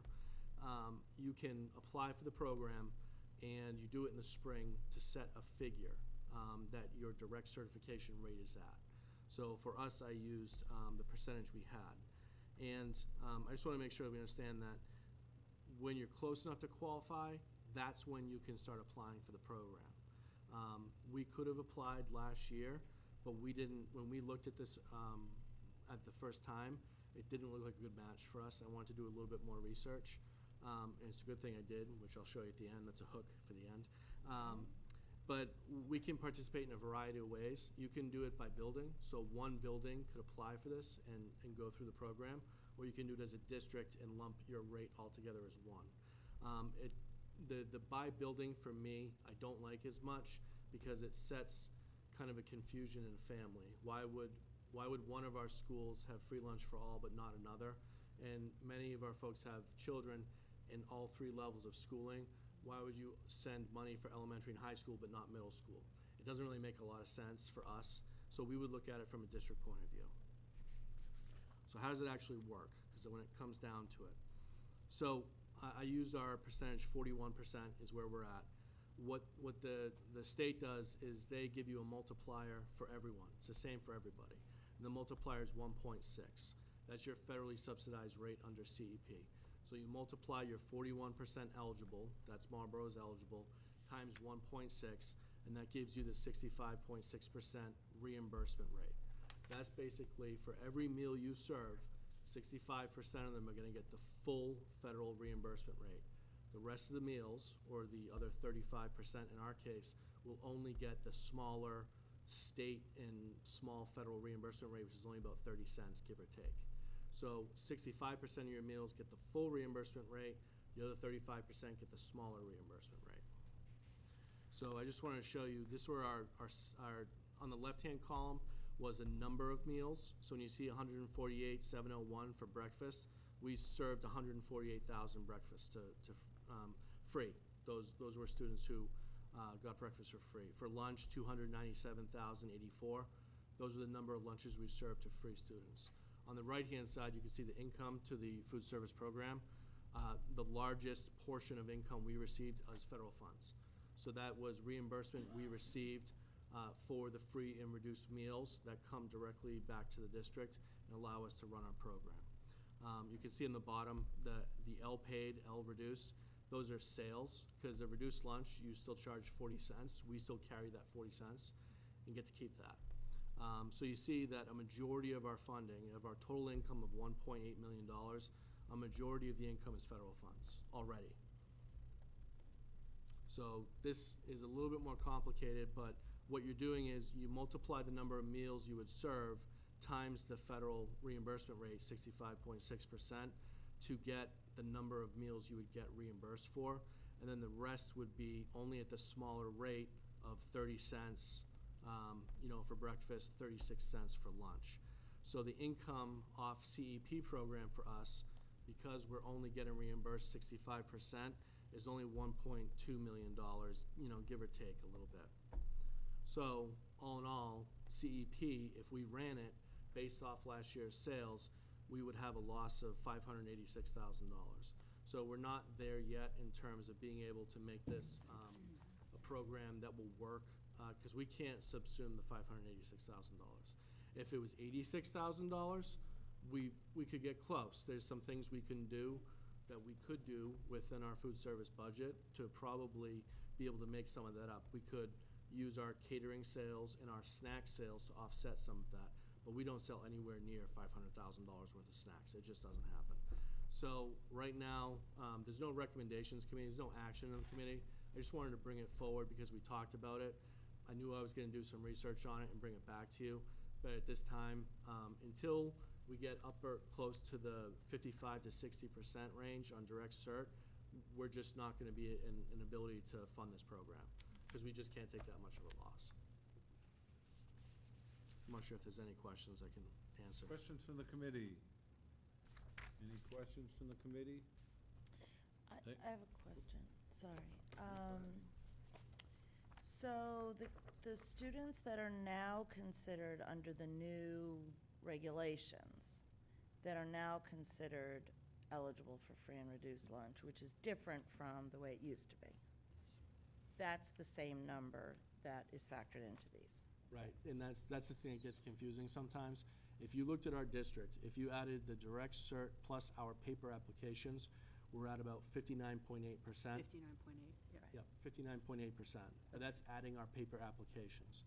[SPEAKER 9] You can apply for the program, and you do it in the spring to set a figure that your direct certification rate is at. So for us, I used the percentage we had. And I just want to make sure that we understand that when you're close enough to qualify, that's when you can start applying for the program. We could have applied last year, but we didn't. When we looked at this at the first time, it didn't look like a good match for us. I wanted to do a little bit more research, and it's a good thing I did, which I'll show you at the end. That's a hook for the end. But we can participate in a variety of ways. You can do it by building, so one building could apply for this and go through the program, or you can do it as a district and lump your rate all together as one. The by building, for me, I don't like as much because it sets kind of a confusion in a family. Why would one of our schools have free lunch for all but not another? And many of our folks have children in all 3 levels of schooling. Why would you send money for elementary and high school but not middle school? It doesn't really make a lot of sense for us, so we would look at it from a district point of view. So how does it actually work? Because when it comes down to it. So I used our percentage, 41% is where we're at. What the state does is they give you a multiplier for everyone. It's the same for everybody. And the multiplier is 1.6. That's your federally subsidized rate under CEP. So you multiply your 41% eligible, that's Marlborough's eligible, times 1.6, and that gives you the 65.6% reimbursement rate. That's basically for every meal you serve, 65% of them are gonna get the full federal reimbursement rate. The rest of the meals, or the other 35% in our case, will only get the smaller state and small federal reimbursement rate, which is only about 30 cents, give or take. So 65% of your meals get the full reimbursement rate, the other 35% get the smaller reimbursement rate. So I just wanted to show you, this were our, on the left-hand column was a number of meals. So when you see 148,701 for breakfast, we served 148,000 breakfasts to free. Those were students who got breakfast for free. For lunch, 297,084. Those are the number of lunches we served to free students. On the right-hand side, you can see the income to the food service program. The largest portion of income we received is federal funds. So that was reimbursement we received for the free and reduced meals that come directly back to the district and allow us to run our program. You can see in the bottom, the L paid, L reduced, those are sales, because the reduced lunch, you still charge 40 cents. We still carry that 40 cents and get to keep that. So you see that a majority of our funding, of our total income of $1.8 million, a majority of the income is federal funds already. So this is a little bit more complicated, but what you're doing is you multiply the number of meals you would serve times the federal reimbursement rate, 65.6%, to get the number of meals you would get reimbursed for, and then the rest would be only at the smaller rate of 30 cents, for breakfast, 36 cents for lunch. So the income off CEP program for us, because we're only getting reimbursed 65%, is only $1.2 million, give or take a little bit. So all in all, CEP, if we ran it based off last year's sales, we would have a loss of $586,000. So we're not there yet in terms of being able to make this a program that will work, because we can't subsume the $586,000. If it was $86,000, we could get close. There's some things we can do that we could do within our food service budget to probably be able to make some of that up. We could use our catering sales and our snack sales to offset some of that, but we don't sell anywhere near $500,000 worth of snacks. It just doesn't happen. So right now, there's no recommendations committee, there's no action on the committee. I just wanted to bring it forward because we talked about it. I knew I was gonna do some research on it and bring it back to you, but at this time, until we get close to the 55 to 60% range on direct cert, we're just not gonna be an ability to fund this program, because we just can't take that much of a loss. I'm not sure if there's any questions I can answer.
[SPEAKER 6] Questions from the committee? Any questions from the committee?
[SPEAKER 3] I have a question, sorry. So the students that are now considered under the new regulations, that are now considered eligible for free and reduced lunch, which is different from the way it used to be, that's the same number that is factored into these.
[SPEAKER 9] Right, and that's the thing that gets confusing sometimes. If you looked at our district, if you added the direct cert plus our paper applications, we're at about 59.8%.
[SPEAKER 1] 59.8, yeah.
[SPEAKER 9] Yep, 59.8%. That's adding our paper applications.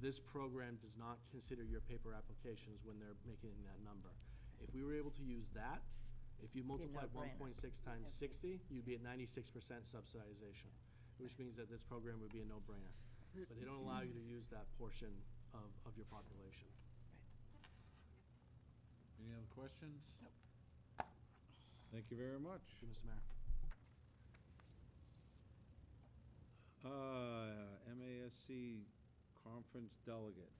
[SPEAKER 9] This program does not consider your paper applications when they're making that number. If we were able to use that, if you multiplied
[SPEAKER 3] no-brainer.
[SPEAKER 9] 1.6 times 60, you'd be at 96% subsidization, which means that this program would be a no-brainer. But they don't allow you to use that portion of your population.
[SPEAKER 6] Any other questions?
[SPEAKER 3] Nope.
[SPEAKER 6] Thank you very much.
[SPEAKER 9] Thank you, Mr. Mayor.
[SPEAKER 6] MASC Conference Delegate.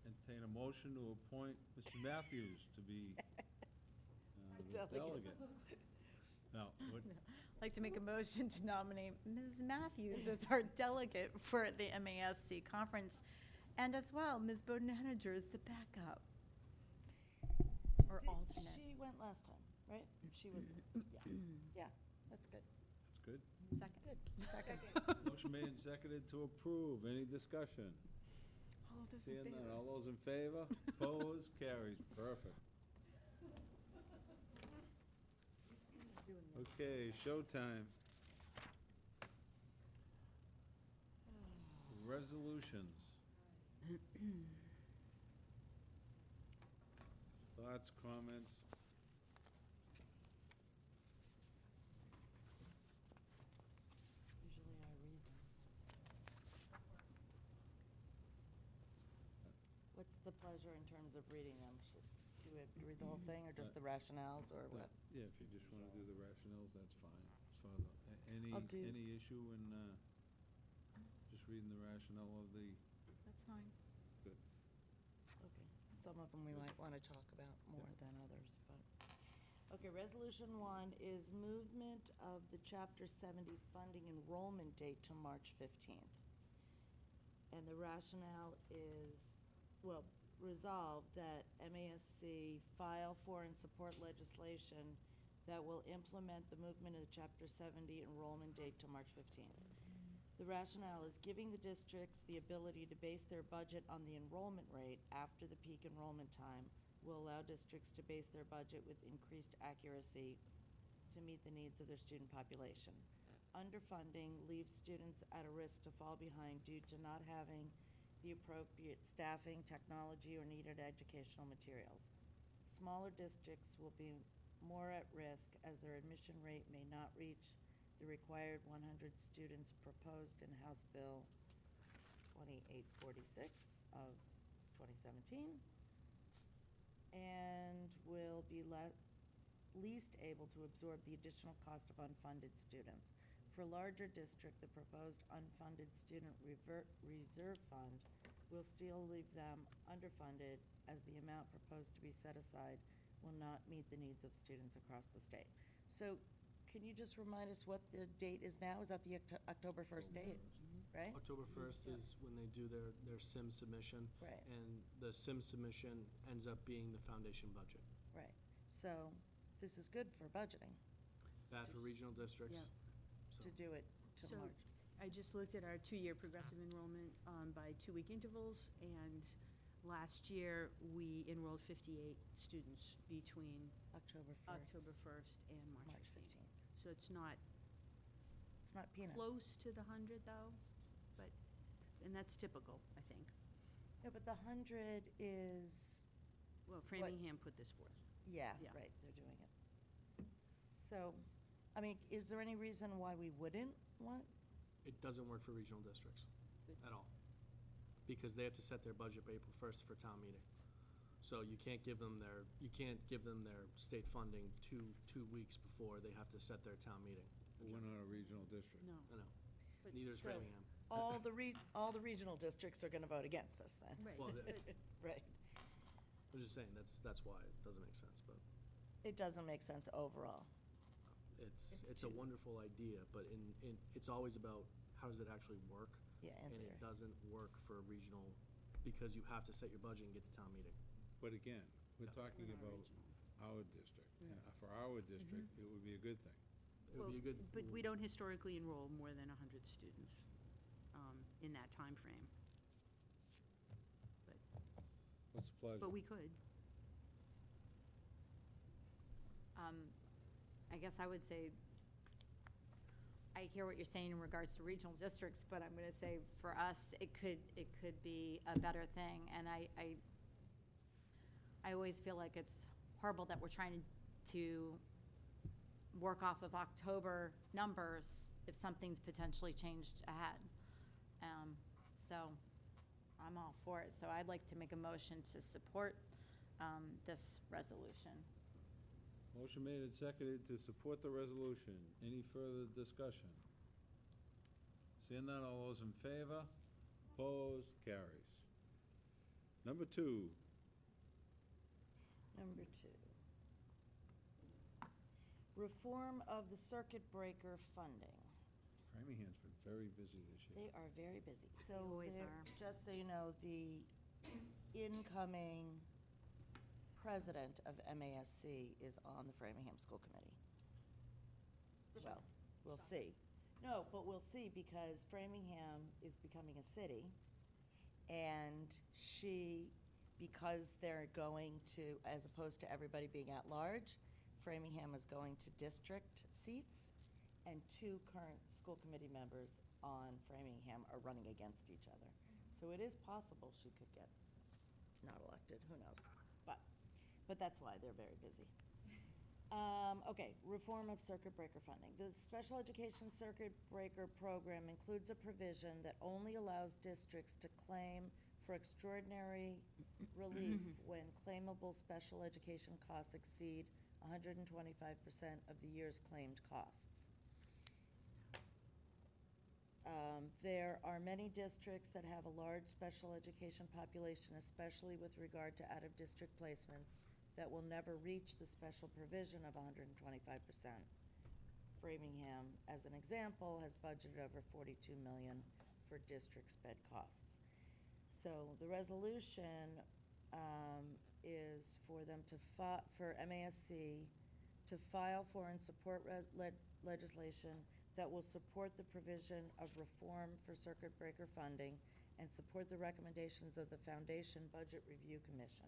[SPEAKER 6] Entertain a motion to appoint Mr. Matthews to be the delegate. Now, what,
[SPEAKER 7] I'd like to make a motion to nominate Ms. Matthews as our delegate for the MASC conference, and as well, Ms. Bodenheimer as the backup, or alternate.
[SPEAKER 3] She went last time, right? She was, yeah, that's good.
[SPEAKER 6] that's good.
[SPEAKER 7] Second.
[SPEAKER 3] Good, second.
[SPEAKER 6] Motion made and seconded to approve. Any discussion?
[SPEAKER 7] All those in
[SPEAKER 6] Seeing none,
[SPEAKER 7] favor?
[SPEAKER 6] all those in favor? Opposed? Carries. Perfect. Okay, showtime. Resolutions. Thoughts, comments?
[SPEAKER 3] the pleasure in terms of reading them? Do we have to read the whole thing, or just the rationales, or what?
[SPEAKER 6] Yeah, if you just want to do the rationales, that's fine. As far as,
[SPEAKER 3] I'll do-
[SPEAKER 6] any issue in just reading the rationale of the,
[SPEAKER 7] That's fine.
[SPEAKER 6] good.
[SPEAKER 3] Okay, some of them we might want to talk about more than others, but. Okay, Resolution 1 is movement of the Chapter 70 funding enrollment date to March 15th. And the rationale is, well, resolved that MASC file for and support legislation that will implement the movement of the Chapter 70 enrollment date to March 15th. The rationale is giving the districts the ability to base their budget on the enrollment rate after the peak enrollment time will allow districts to base their budget with increased accuracy to meet the needs of their student population. Underfunding leaves students at a risk to fall behind due to not having the appropriate staffing, technology, or needed educational materials. Smaller districts will be more at risk as their admission rate may not reach the required 100 students proposed in House Bill 2846 of 2017, and will be least able to absorb the additional cost of unfunded students. For larger district, the proposed unfunded student reserve fund will still leave them underfunded, as the amount proposed to be set aside will not meet the needs of students across the state. So can you just remind us what the date is now? Is that the October 1st date, right?
[SPEAKER 9] October 1st is when they do their SIM submission.
[SPEAKER 3] Right.
[SPEAKER 9] And the SIM submission ends up being the foundation budget.
[SPEAKER 3] Right. So this is good for budgeting,
[SPEAKER 9] Bad for regional districts.
[SPEAKER 1] Yeah.
[SPEAKER 3] to do it till
[SPEAKER 1] So,
[SPEAKER 3] March.
[SPEAKER 1] I just looked at our two-year progressive enrollment by 2-week intervals, and last year, we enrolled 58 students between
[SPEAKER 3] October 1st.
[SPEAKER 1] October 1st and March
[SPEAKER 3] March
[SPEAKER 1] 15th.
[SPEAKER 3] 15th.
[SPEAKER 1] So it's not
[SPEAKER 3] It's not peanuts.
[SPEAKER 1] close to the 100, though, but, and that's typical, I think.
[SPEAKER 3] No, but the 100 is,
[SPEAKER 1] Well, Framingham put this forth.
[SPEAKER 3] yeah,
[SPEAKER 1] Yeah.
[SPEAKER 3] right, they're doing it. So, I mean, is there any reason why we wouldn't want?
[SPEAKER 9] It doesn't work for regional districts
[SPEAKER 1] Good.
[SPEAKER 9] at all. Because they have to set their budget by April 1st for town meeting. So you can't give them their state funding two weeks before they have to set their town meeting.
[SPEAKER 6] We're not a regional district.
[SPEAKER 1] No.
[SPEAKER 9] I know.
[SPEAKER 1] But-
[SPEAKER 9] Neither is
[SPEAKER 3] So-
[SPEAKER 9] Framingham.
[SPEAKER 3] All the regional districts are going to vote against this then?
[SPEAKER 1] Right.
[SPEAKER 9] Well,
[SPEAKER 3] Right.
[SPEAKER 9] I'm just saying, that's why it doesn't make sense, but
[SPEAKER 3] It doesn't make sense overall.
[SPEAKER 9] it's a wonderful idea, but it's always about how does it actually work?
[SPEAKER 3] Yeah, in
[SPEAKER 9] And
[SPEAKER 3] theory.
[SPEAKER 9] it doesn't work for regional, because you have to set your budget and get to town meeting.
[SPEAKER 6] But again, we're
[SPEAKER 9] Yeah.
[SPEAKER 6] talking
[SPEAKER 1] We're not
[SPEAKER 6] about
[SPEAKER 1] regional.
[SPEAKER 6] our district.
[SPEAKER 1] Yeah.
[SPEAKER 6] For our district, it would be a good thing.
[SPEAKER 9] It would be a good.
[SPEAKER 1] But we don't historically enroll more than 100 students in that time frame.
[SPEAKER 6] What's the pleasure?
[SPEAKER 1] But we could.
[SPEAKER 7] I guess I would say, I hear what you're saying in regards to regional districts, but I'm gonna say, for us, it could be a better thing, and I always feel like it's horrible that we're trying to work off of October numbers if something's potentially changed ahead. So, I'm all for it, so I'd like to make a motion to support, this resolution.
[SPEAKER 6] Motion made and seconded to support the resolution. Any further discussion? Seeing none, all those in favor? Opposed? Carries. Number 2.
[SPEAKER 3] Number 2. Reform of the circuit breaker funding.
[SPEAKER 6] Framingham's been very busy this year.
[SPEAKER 3] They are very busy. So
[SPEAKER 7] always
[SPEAKER 3] there-
[SPEAKER 7] are.
[SPEAKER 3] Just so you know, the incoming president of MASC is on the Framingham School Committee. Well, we'll see. No, but we'll see, because Framingham is becoming a city, and because they're going to, as opposed to everybody being at large, Framingham is going to district seats, and 2 current school committee members on Framingham are running against each other. So it is possible she could get not elected, who knows? But that's why they're very busy. Okay, reform of circuit breaker funding. The special education circuit breaker program includes a provision that only allows districts to claim for extraordinary relief when claimable special education costs exceed 125% of the year's claimed costs. There are many districts that have a large special education population, especially with regard to out-of-district placements, that will never reach the special provision of 125%. Framingham, as an example, has budgeted over $42 million for district sped costs. So the resolution is for them to for MASC to file for and support legislation that will support the provision of reform for circuit breaker funding and support the recommendations of the Foundation Budget Review Commission.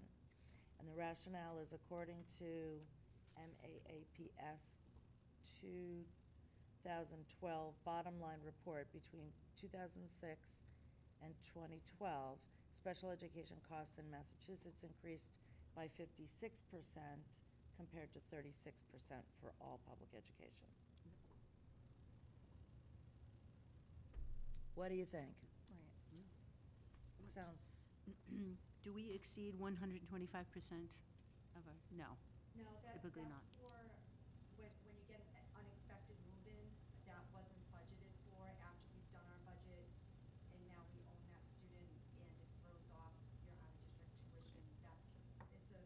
[SPEAKER 3] And the rationale is according to MAAPS 2012 bottom line report between 2006 and 2012, special education costs in Massachusetts increased by 56% compared to 36% for all public education. What do you think?
[SPEAKER 7] Right.
[SPEAKER 3] Sounds,
[SPEAKER 1] Do we exceed 125% of our, no.
[SPEAKER 10] No,
[SPEAKER 1] Typically
[SPEAKER 10] that's
[SPEAKER 1] not.
[SPEAKER 10] for when you get an unexpected move-in, that wasn't budgeted for after we've done our budget, and now we own that student, and it throws off your out-of-district tuition. It's a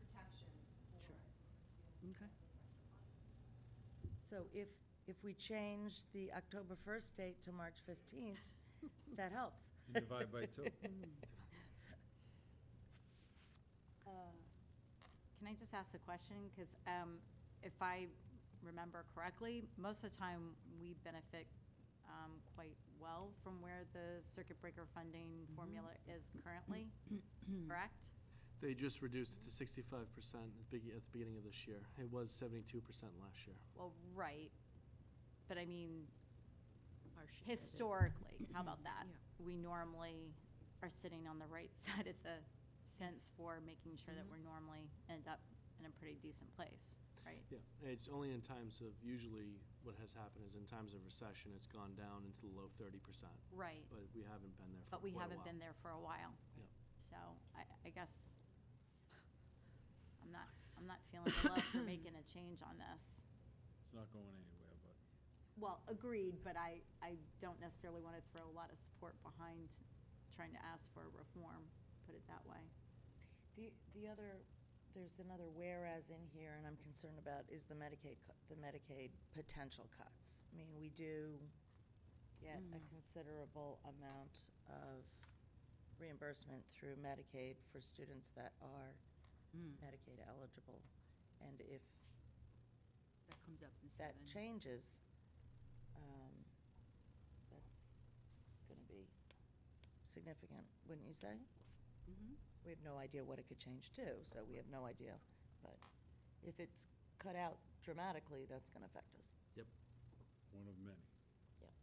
[SPEAKER 10] protection for.
[SPEAKER 1] Sure.
[SPEAKER 10] you know,
[SPEAKER 1] Okay.
[SPEAKER 10] those extra funds.
[SPEAKER 3] so if we change the October 1st date to March 15th, that helps.
[SPEAKER 6] And divide by 2.
[SPEAKER 7] Can I just ask a question? Because if I remember correctly, most of the time, we benefit quite well from where the circuit breaker funding formula is currently, correct?
[SPEAKER 9] They just reduced it to 65% at the beginning of this year. It was 72% last year.
[SPEAKER 7] Well, right, but I mean,
[SPEAKER 1] Our share of it.
[SPEAKER 7] historically, how about that?
[SPEAKER 1] Yeah.
[SPEAKER 7] We normally are sitting on the right side of the fence for making sure that we're normally end up in a pretty decent place, right?
[SPEAKER 9] Yeah, it's only in times of, usually what has happened is in times of recession, it's gone down into the low 30%.
[SPEAKER 7] Right,
[SPEAKER 9] But we haven't been there for
[SPEAKER 7] but we
[SPEAKER 9] quite a
[SPEAKER 7] haven't
[SPEAKER 9] while.
[SPEAKER 7] been there for a while.
[SPEAKER 9] Yeah.
[SPEAKER 7] So I guess I'm not feeling the love for making a change on this.
[SPEAKER 6] It's not going anywhere, but
[SPEAKER 7] Well, agreed, but I don't necessarily want to throw a lot of support behind trying to ask for reform, put it that way.
[SPEAKER 3] The other, there's another whereas in here, and I'm concerned about, is the Medicaid potential cuts. I mean, we do get a considerable amount of reimbursement through Medicaid for students that are Medicaid eligible. And if
[SPEAKER 1] That comes up in
[SPEAKER 3] that
[SPEAKER 1] 7.
[SPEAKER 3] changes, that's gonna be significant, wouldn't you say?
[SPEAKER 1] Mhm.
[SPEAKER 3] We have no idea what it could change to, so we have no idea. But if it's cut out dramatically, that's gonna affect us.
[SPEAKER 9] Yep.
[SPEAKER 6] one of many.
[SPEAKER 3] Yep.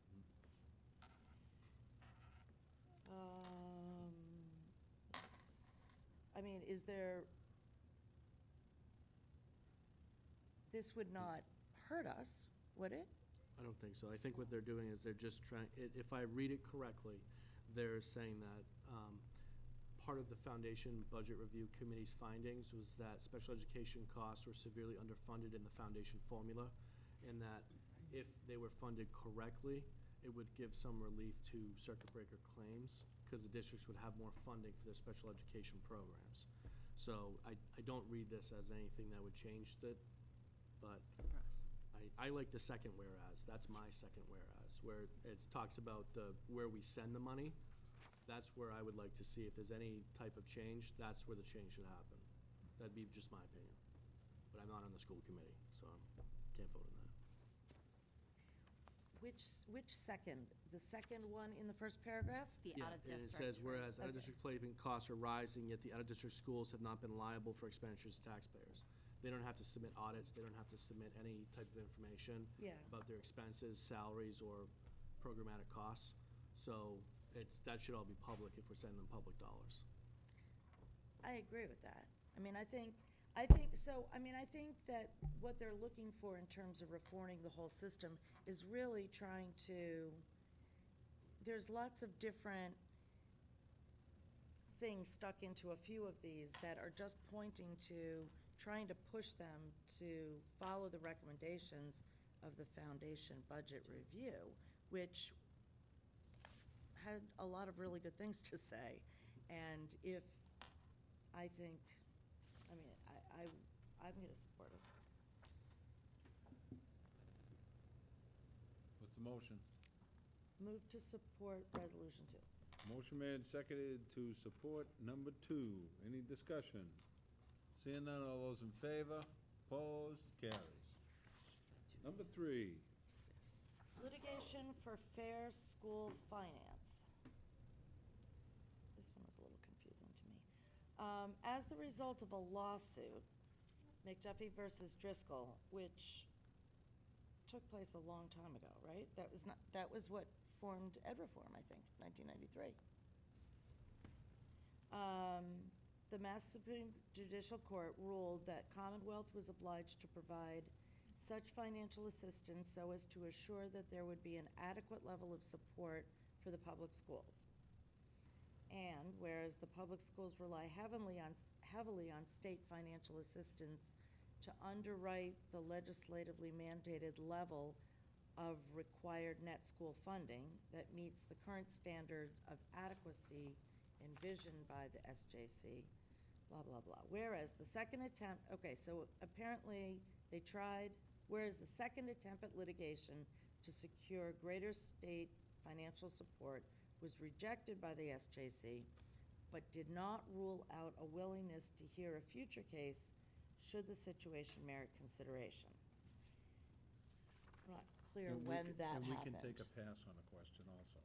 [SPEAKER 3] I mean, is there, this would not hurt us, would it?
[SPEAKER 9] I don't think so. I think what they're doing is they're just trying, if I read it correctly, they're saying that part of the Foundation Budget Review Committee's findings was that special education costs were severely underfunded in the foundation formula, and that if they were funded correctly, it would give some relief to circuit breaker claims, because the districts would have more funding for their special education programs. So I don't read this as anything that would change it, but I like the second whereas. That's my second whereas, where it talks about where we send the money. That's where I would like to see if there's any type of change, that's where the change should happen. That'd be just my opinion. But I'm not on the school committee, so I can't vote on that.
[SPEAKER 3] Which second? The second one in the first paragraph?
[SPEAKER 7] The
[SPEAKER 9] Yeah,
[SPEAKER 7] out-of-district.
[SPEAKER 9] and it says, whereas
[SPEAKER 3] Okay.
[SPEAKER 9] out-of-district placement costs are rising, yet the out-of-district schools have not been liable for expenditures to taxpayers. They don't have to submit audits, they don't have to submit any type of information
[SPEAKER 3] Yeah.
[SPEAKER 9] about their expenses, salaries, or programmatic costs. So that should all be public if we're sending them public dollars.
[SPEAKER 3] I agree with that. I mean, I think that what they're looking for in terms of reforming the whole system is really trying to, there's lots of different things stuck into a few of these that are just pointing to, trying to push them to follow the recommendations of the foundation budget review, which had a lot of really good things to say. And if, I think, I mean, I'm going to support it.
[SPEAKER 6] What's the motion?
[SPEAKER 3] Move to support Resolution 2.
[SPEAKER 6] Motion made and seconded to support number 2. Any discussion? Seeing none, all those in favor? Opposed? Carries. Number 3.
[SPEAKER 3] Litigation for fair school finance. This one was a little confusing to me. As the result of a lawsuit, McDuffie versus Driscoll, which took place a long time ago, right? That was what formed EdReform, I think, 1993. The Mass Supreme Judicial Court ruled that Commonwealth was obliged to provide such financial assistance so as to assure that there would be an adequate level of support for the public schools. And whereas the public schools rely heavily on state financial assistance to underwrite the legislatively mandated level of required net school funding that meets the current standards of adequacy envisioned by the SJC, blah, blah, blah. Whereas the second attempt, okay, so apparently they tried, whereas the second attempt at litigation to secure greater state financial support was rejected by the SJC, but did not rule out a willingness to hear a future case should the situation merit consideration. I'm not clear when that happened.
[SPEAKER 6] And we can take a pass on the question also.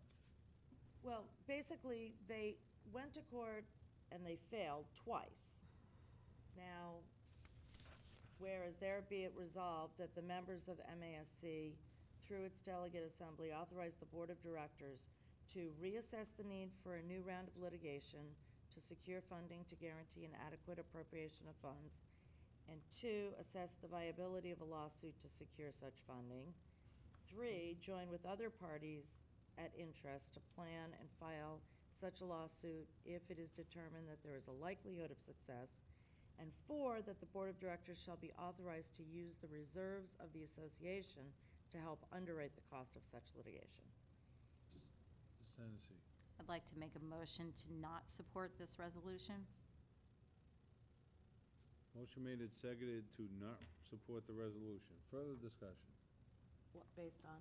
[SPEAKER 3] Well, basically, they went to court and they failed twice. Now, whereas there be it resolved that the members of MASC, through its delegate assembly, authorize the board of directors to reassess the need for a new round of litigation to secure funding to guarantee an adequate appropriation of funds, and 2, assess the viability of a lawsuit to secure such funding. 3, join with other parties at interest to plan and file such a lawsuit if it is determined that there is a likelihood of success. And 4, that the board of directors shall be authorized to use the reserves of the association to help underwrite the cost of such litigation.
[SPEAKER 6] Ms. Hennessy.
[SPEAKER 7] I'd like to make a motion to not support this resolution.
[SPEAKER 6] Motion made and seconded to not support the resolution. Further discussion?
[SPEAKER 3] What, based on?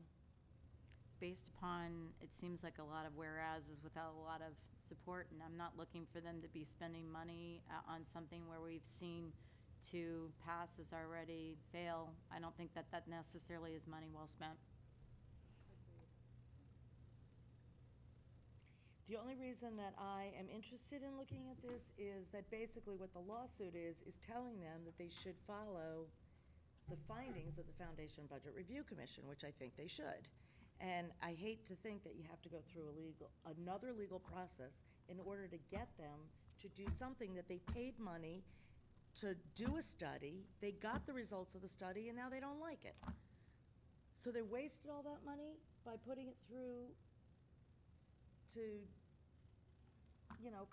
[SPEAKER 7] Based upon, it seems like a lot of whereases without a lot of support, and I'm not looking for them to be spending money on something where we've seen 2 passes already fail. I don't think that that necessarily is money well spent.
[SPEAKER 3] The only reason that I am interested in looking at this is that basically what the lawsuit is telling them that they should follow the findings of the Foundation Budget Review Commission, which I think they should. And I hate to think that you have to go through another legal process in order to get them to do something that they paid money to do a study, they got the results of the study, and now they don't like it. So they wasted all that money by putting it through to,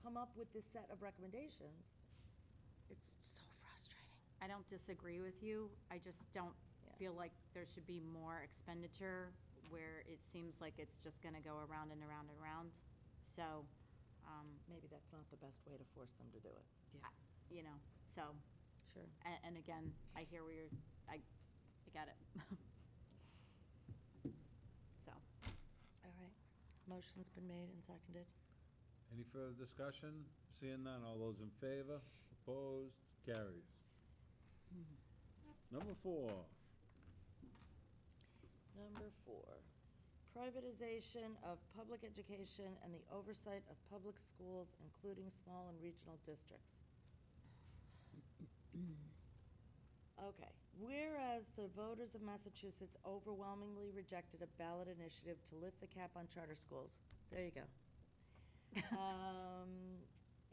[SPEAKER 3] come up with this set of recommendations. It's so frustrating.
[SPEAKER 7] I don't disagree with you. I just don't
[SPEAKER 3] Yeah.
[SPEAKER 7] feel like there should be more expenditure where it seems like it's just gonna go around and around and around. So,
[SPEAKER 3] Maybe that's not the best way to force them to do it.
[SPEAKER 7] so,
[SPEAKER 3] Sure.
[SPEAKER 7] and again, I hear where you're, I got it. So,
[SPEAKER 3] All right. Motion's been made and seconded.
[SPEAKER 6] Any further discussion? Seeing none, all those in favor? Opposed? Carries. Number 4.
[SPEAKER 3] Number 4, privatization of public education and the oversight of public schools, including small and regional districts. Okay, whereas the voters of Massachusetts overwhelmingly rejected a ballot initiative to lift the cap on charter schools. There you go.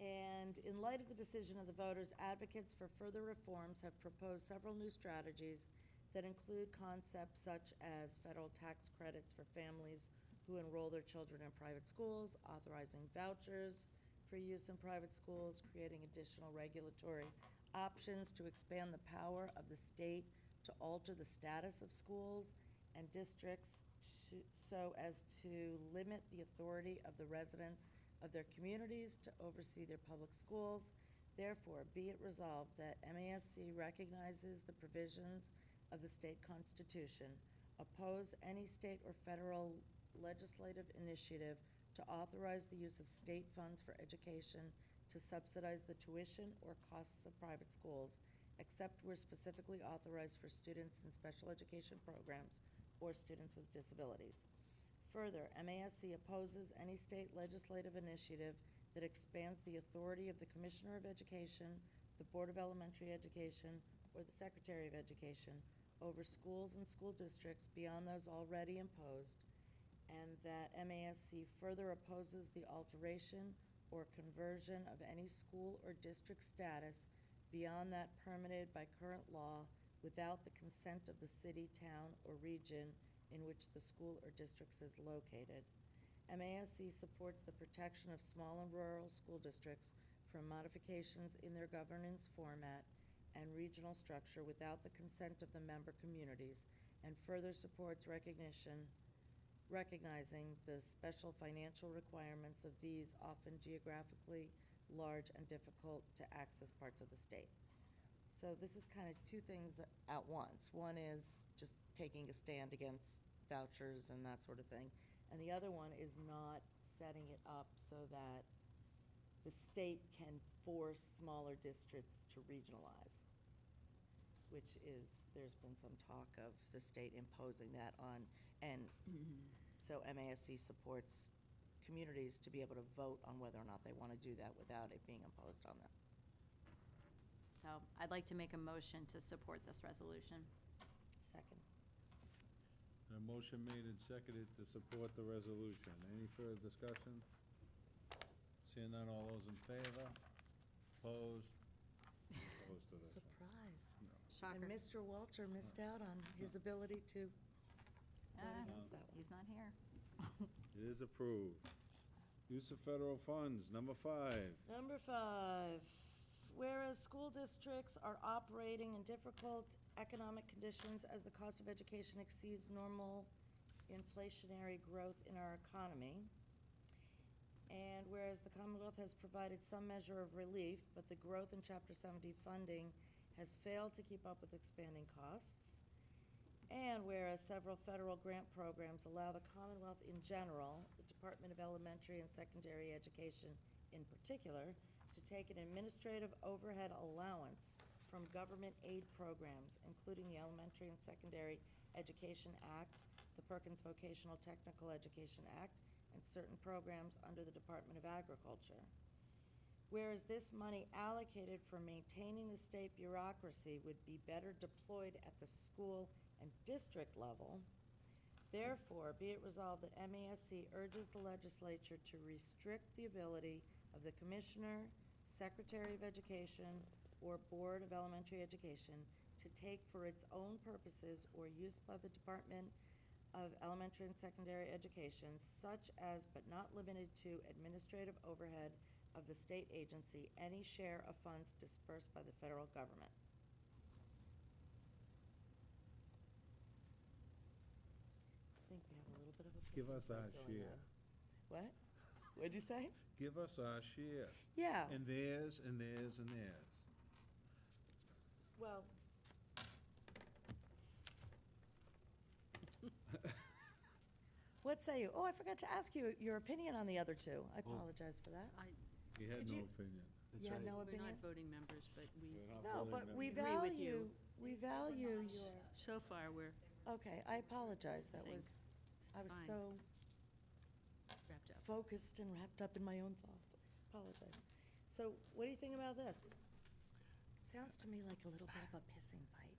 [SPEAKER 3] And in light of the decision of the voters, advocates for further reforms have proposed several new strategies that include concepts such as federal tax credits for families who enroll their children in private schools, authorizing vouchers for use in private schools, creating additional regulatory options to expand the power of the state to alter the status of schools and districts so as to limit the authority of the residents of their communities to oversee their public schools. Therefore, be it resolved that MASC recognizes the provisions of the state constitution, oppose any state or federal legislative initiative to authorize the use of state funds for education to subsidize the tuition or costs of private schools, except where specifically authorized for students in special education programs or students with disabilities. Further, MASC opposes any state legislative initiative that expands the authority of the Commissioner of Education, the Board of Elementary Education, or the Secretary of Education over schools and school districts beyond those already imposed, and that MASC further opposes the alteration or conversion of any school or district status beyond that permitted by current law without the consent of the city, town, or region in which the school or district is located. MASC supports the protection of small and rural school districts from modifications in their governance format and regional structure without the consent of the member communities, and further supports recognizing the special financial requirements of these often geographically large and difficult to access parts of the state. So this is kind of two things at once. One is just taking a stand against vouchers and that sort of thing. And the other one is not setting it up so that the state can force smaller districts to regionalize, which is, there's been some talk of the state imposing that on, and so MASC supports communities to be able to vote on whether or not they want to do that without it being imposed on them.
[SPEAKER 7] So I'd like to make a motion to support this resolution.
[SPEAKER 3] Second.
[SPEAKER 6] A motion made and seconded to support the resolution. Any further discussion? Seeing none, all those in favor? Opposed? Opposed to this one.
[SPEAKER 3] Surprise.
[SPEAKER 7] Shocker.
[SPEAKER 3] And Mr. Walter missed out on his ability to vote
[SPEAKER 7] Ah,
[SPEAKER 3] against that one.
[SPEAKER 7] He's not here.
[SPEAKER 6] It is approved. Use of federal funds, number 5.
[SPEAKER 3] Number 5, whereas school districts are operating in difficult economic conditions as the cost of education exceeds normal inflationary growth in our economy, and whereas the Commonwealth has provided some measure of relief, but the growth in Chapter 70 funding has failed to keep up with expanding costs, and whereas several federal grant programs allow the Commonwealth in general, the Department of Elementary and Secondary Education in particular, to take an administrative overhead allowance from government aid programs, including the Elementary and Secondary Education Act, the Perkins Vocational Technical Education Act, and certain programs under the Department of Agriculture. Whereas this money allocated for maintaining the state bureaucracy would be better deployed at the school and district level, therefore, be it resolved that MASC urges the legislature to restrict the ability of the Commissioner, Secretary of Education, or Board of Elementary Education to take for its own purposes or use by the Department of Elementary and Secondary Education, such as but not limited to administrative overhead of the state agency, any share of funds dispersed by the federal government. I think we have a little bit of a
[SPEAKER 6] Give
[SPEAKER 3] pissing
[SPEAKER 6] us our
[SPEAKER 3] fight going
[SPEAKER 6] share.
[SPEAKER 3] on. What? What'd you say?
[SPEAKER 6] Give us our share.
[SPEAKER 3] Yeah.
[SPEAKER 6] And theirs, and theirs, and theirs.
[SPEAKER 3] Well, what say you? Oh, I forgot to ask you your opinion on the other two. I apologize for that.
[SPEAKER 6] He had
[SPEAKER 3] Could
[SPEAKER 6] no
[SPEAKER 3] you-
[SPEAKER 6] opinion.
[SPEAKER 3] You had no
[SPEAKER 1] We're
[SPEAKER 3] opinion?
[SPEAKER 1] not voting members, but
[SPEAKER 6] We're not
[SPEAKER 3] No,
[SPEAKER 6] voting
[SPEAKER 3] but we
[SPEAKER 6] members.
[SPEAKER 1] Agree with
[SPEAKER 3] value,
[SPEAKER 1] you.
[SPEAKER 3] we value your,
[SPEAKER 1] so far, we're
[SPEAKER 3] okay, I apologize. That
[SPEAKER 1] Sync.
[SPEAKER 3] was, I was
[SPEAKER 1] fine.
[SPEAKER 3] so
[SPEAKER 1] wrapped up.
[SPEAKER 3] focused and wrapped up in my own thoughts. Apologize. So what do you think about this? Sounds to me like a little bit of a pissing fight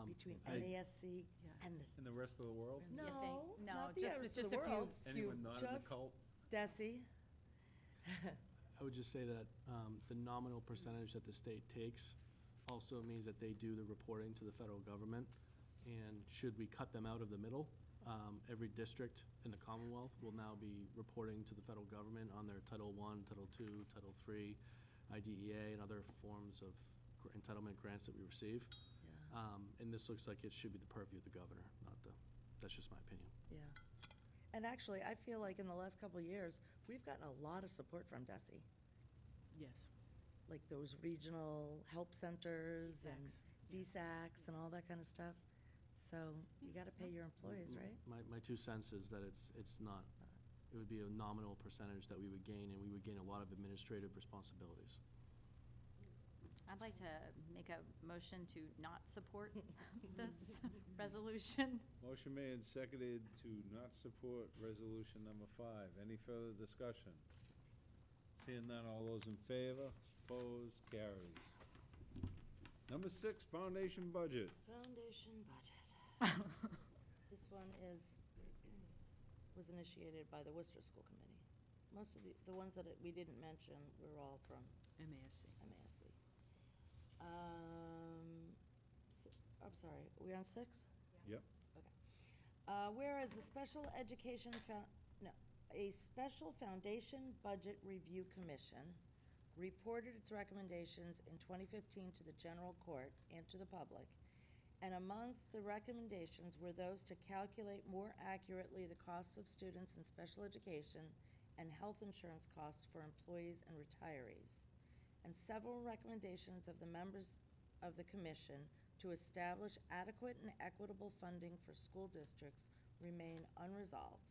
[SPEAKER 3] between MASC and this.
[SPEAKER 6] And the rest of the world?
[SPEAKER 7] You
[SPEAKER 3] No,
[SPEAKER 7] think? No,
[SPEAKER 3] not the
[SPEAKER 7] just-
[SPEAKER 3] rest
[SPEAKER 7] it's
[SPEAKER 3] of
[SPEAKER 7] just
[SPEAKER 3] the
[SPEAKER 7] a few-
[SPEAKER 3] world.
[SPEAKER 6] Anyone not in the
[SPEAKER 3] Just-
[SPEAKER 6] cult?
[SPEAKER 3] Desi?
[SPEAKER 9] I would just say that the nominal percentage that the state takes also means that they do the reporting to the federal government. And should we cut them out of the middle, every district in the Commonwealth will now be reporting to the federal government on their Title I, Title II, Title III, IDEA, and other forms of entitlement grants that we receive.
[SPEAKER 3] Yeah,
[SPEAKER 9] And this looks like it should be the purview of the governor, not the, that's just my opinion.
[SPEAKER 3] yeah. And actually, I feel like in the last couple of years, we've gotten a lot of support from DESI.
[SPEAKER 1] Yes.
[SPEAKER 3] Like those regional help centers and DSACs and all that kind of stuff. So you gotta pay your employees, right?
[SPEAKER 9] My 2 cents is that it's not, it would be a nominal percentage that we would gain, and we would gain a lot of administrative responsibilities.
[SPEAKER 7] I'd like to make a motion to not support this resolution.
[SPEAKER 6] Motion made and seconded to not support resolution number 5. Any further discussion? Seeing none, all those in favor? Opposed? Carries. Number 6, foundation budget.
[SPEAKER 3] Foundation budget. This one was initiated by the Worcester School Committee. Most of the ones that we didn't mention were all from
[SPEAKER 1] MASC.
[SPEAKER 3] MASC. I'm sorry, are we on 6?
[SPEAKER 6] Yep.
[SPEAKER 3] Okay. Whereas the Special Education a Special Foundation Budget Review Commission reported its recommendations in 2015 to the General Court and to the public, and amongst the recommendations were those to calculate more accurately the costs of students in special education and health insurance costs for employees and retirees, and several recommendations of the members of the commission to establish adequate and equitable funding for school districts remain unresolved,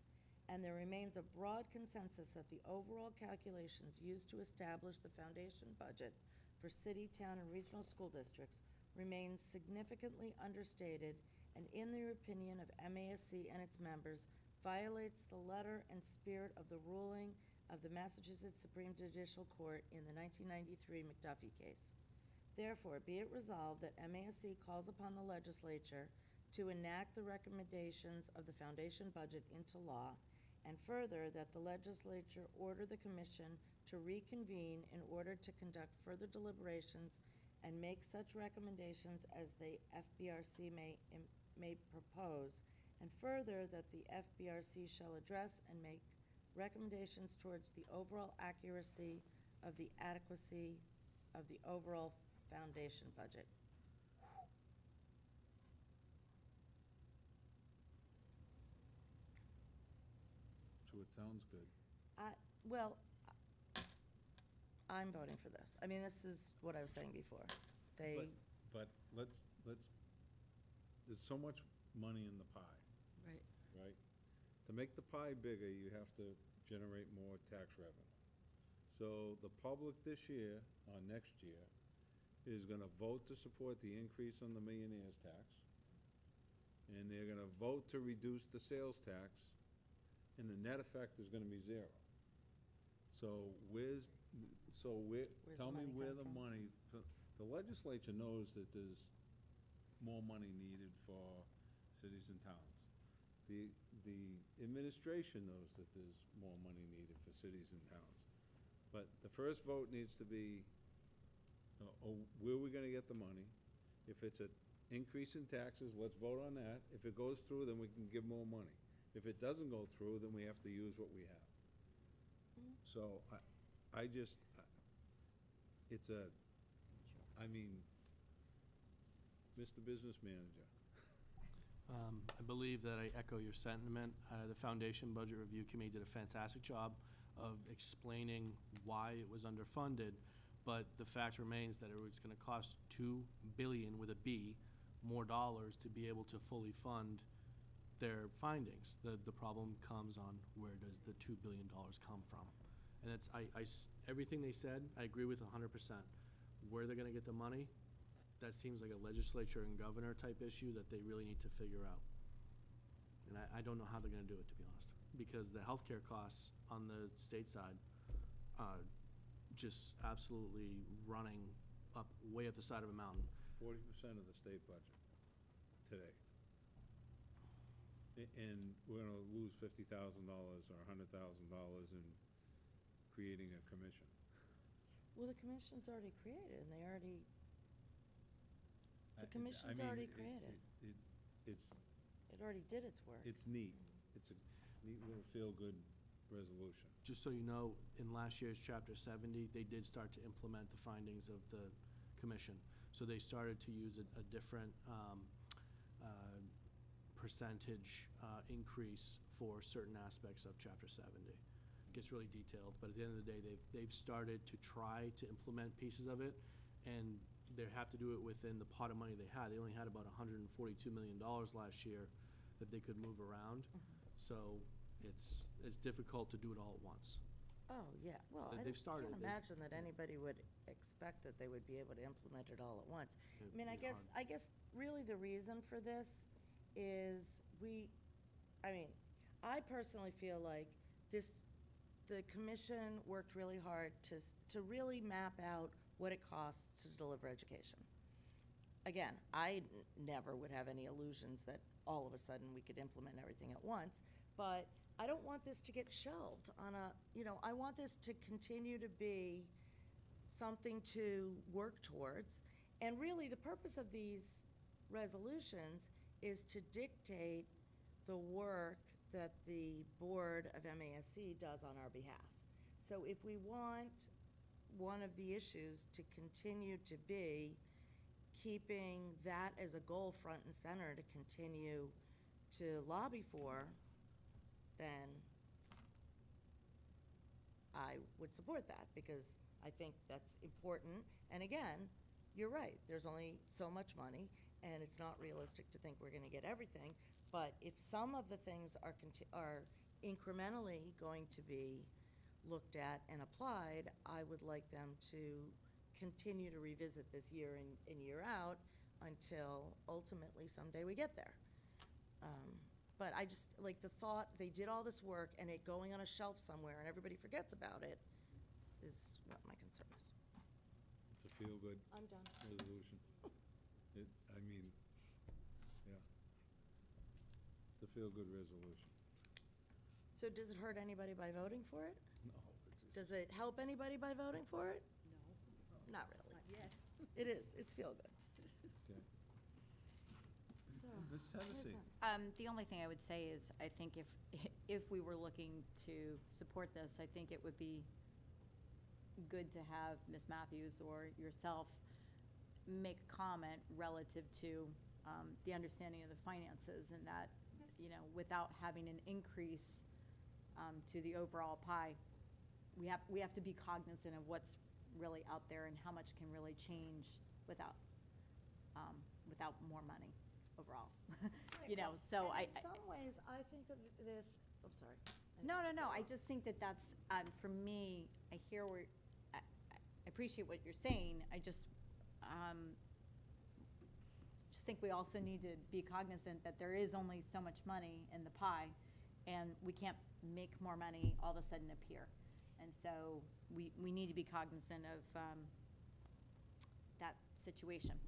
[SPEAKER 3] and there remains a broad consensus that the overall calculations used to establish the foundation budget for city, town, and regional school districts remains significantly understated, and in the opinion of MASC and its members, violates the letter and spirit of the ruling of the Massachusetts Supreme Judicial Court in the 1993 McDuffie case. Therefore, be it resolved that MASC calls upon the legislature to enact the recommendations of the foundation budget into law, and further, that the legislature order the commission to reconvene in order to conduct further deliberations and make such recommendations as the FBRC may propose, and further, that the FBRC shall address and make recommendations towards the overall accuracy of the adequacy of the overall foundation budget.
[SPEAKER 6] So it sounds good.
[SPEAKER 3] Well, I'm voting for this. I mean, this is what I was saying before.
[SPEAKER 6] But let's, there's so much money in the pie,
[SPEAKER 1] Right.
[SPEAKER 6] right? To make the pie bigger, you have to generate more tax revenue. So the public this year, or next year, is gonna vote to support the increase on the millionaire's tax, and they're gonna vote to reduce the sales tax, and the net effect is gonna be 0. So tell me
[SPEAKER 3] money
[SPEAKER 6] where
[SPEAKER 3] come
[SPEAKER 6] the
[SPEAKER 3] from?
[SPEAKER 6] money, the legislature knows that there's more money needed for cities and towns. The administration knows that there's more money needed for cities and towns. But the first vote needs to be, where are we gonna get the money? If it's an increase in taxes, let's vote on that. If it goes through, then we can give more money. If it doesn't go through, then we have to use what we have. So Mr. Business Manager.
[SPEAKER 9] I believe that I echo your sentiment. The Foundation Budget Review Committee did a fantastic job of explaining why it was underfunded, but the fact remains that it was gonna cost $2 billion, with a B, more dollars to be able to fully fund their findings. The problem comes on where does the $2 billion come from? And it's, everything they said, I agree with 100%. Where they're gonna get the money, that seems like a legislature and governor type issue that they really need to figure out. And I don't know how they're gonna do it, to be honest, because the healthcare costs on the state side are just absolutely running up, way up the side of a mountain.
[SPEAKER 6] 40% of the state budget today. And we're gonna lose $50,000 or $100,000 in creating a commission.
[SPEAKER 3] Well, the commission's already created, and they already,
[SPEAKER 6] I
[SPEAKER 3] the commission's
[SPEAKER 6] mean,
[SPEAKER 3] already
[SPEAKER 6] it-
[SPEAKER 3] created.
[SPEAKER 6] It's,
[SPEAKER 3] It It already did its work.
[SPEAKER 6] It's neat. It's a neat little feel-good resolution.
[SPEAKER 9] Just so you know, in last year's Chapter 70, they did start to implement the findings of the commission. So they started to use a different percentage increase for certain aspects of Chapter 70. It gets really detailed, but at the end of the day, they've started to try to implement pieces of it, and they have to do it within the pot of money they had. They only had about $142 million last year that they could move around. So it's difficult to do it all at once.
[SPEAKER 3] Oh, yeah, well, I
[SPEAKER 9] They've started.
[SPEAKER 3] can't imagine that anybody would expect that they would be able to implement it all at once. I mean, I guess really the reason for this is I personally feel like the commission worked really hard to really map out what it costs to deliver education. Again, I never would have any illusions that all of a sudden we could implement everything at once, but I don't want this to get shelved I want this to continue to be something to work towards. And really, the purpose of these resolutions is to dictate the work that the Board of MASC does on our behalf. So if we want one of the issues to continue to be keeping that as a goal front and center to continue to lobby for, then I would support that, because I think that's important. And again, you're right, there's only so much money, and it's not realistic to think we're gonna get everything. But if some of the things are incrementally going to be looked at and applied, I would like them to continue to revisit this year in and year out until ultimately someday we get there. But I just, like the thought, they did all this work and it going on a shelf somewhere and everybody forgets about it is what my concern is.
[SPEAKER 6] It's a feel-good
[SPEAKER 3] I'm done.
[SPEAKER 6] resolution. Yeah. It's a feel-good resolution.
[SPEAKER 3] So does it hurt anybody by voting for it?
[SPEAKER 6] No.
[SPEAKER 3] Does it help anybody by voting for it? No. Not really.
[SPEAKER 1] Not yet.
[SPEAKER 3] It is, it's feel-good.
[SPEAKER 6] Okay.
[SPEAKER 3] So,
[SPEAKER 6] Mrs. Hennessy.
[SPEAKER 7] The only thing I would say is, I think if we were looking to support this, I think it would be good to have Ms. Matthews or yourself make a comment relative to the understanding of the finances, and that, without having an increase to the overall pie, we have to be cognizant of what's really out there and how much can really change without more money overall. So
[SPEAKER 3] And
[SPEAKER 7] I.
[SPEAKER 3] in some ways, I think of this, I'm sorry.
[SPEAKER 7] No. I just think that's, for me, I appreciate what you're saying. I just think we also need to be cognizant that there is only so much money in the pie, and we can't make more money all of a sudden appear. And so we need to be cognizant of that situation.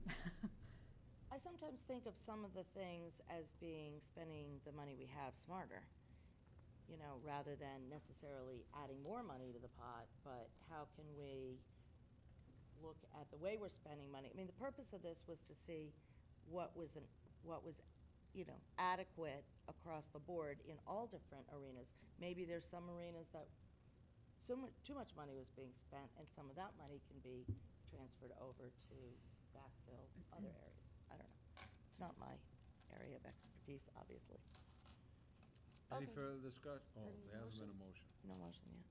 [SPEAKER 3] I sometimes think of some of the things as being spending the money we have smarter, rather than necessarily adding more money to the pot, but how can we look at the way we're spending money? I mean, the purpose of this was to see what was adequate across the board in all different arenas. Maybe there's some arenas that too much money was being spent, and some of that money can be transferred over to backfill other areas. I don't know. It's not my area of expertise, obviously.
[SPEAKER 6] Any
[SPEAKER 3] Okay.
[SPEAKER 6] further discussion? Oh,
[SPEAKER 3] Any
[SPEAKER 6] there hasn't been a
[SPEAKER 3] motions?
[SPEAKER 6] motion.
[SPEAKER 3] No motion yet.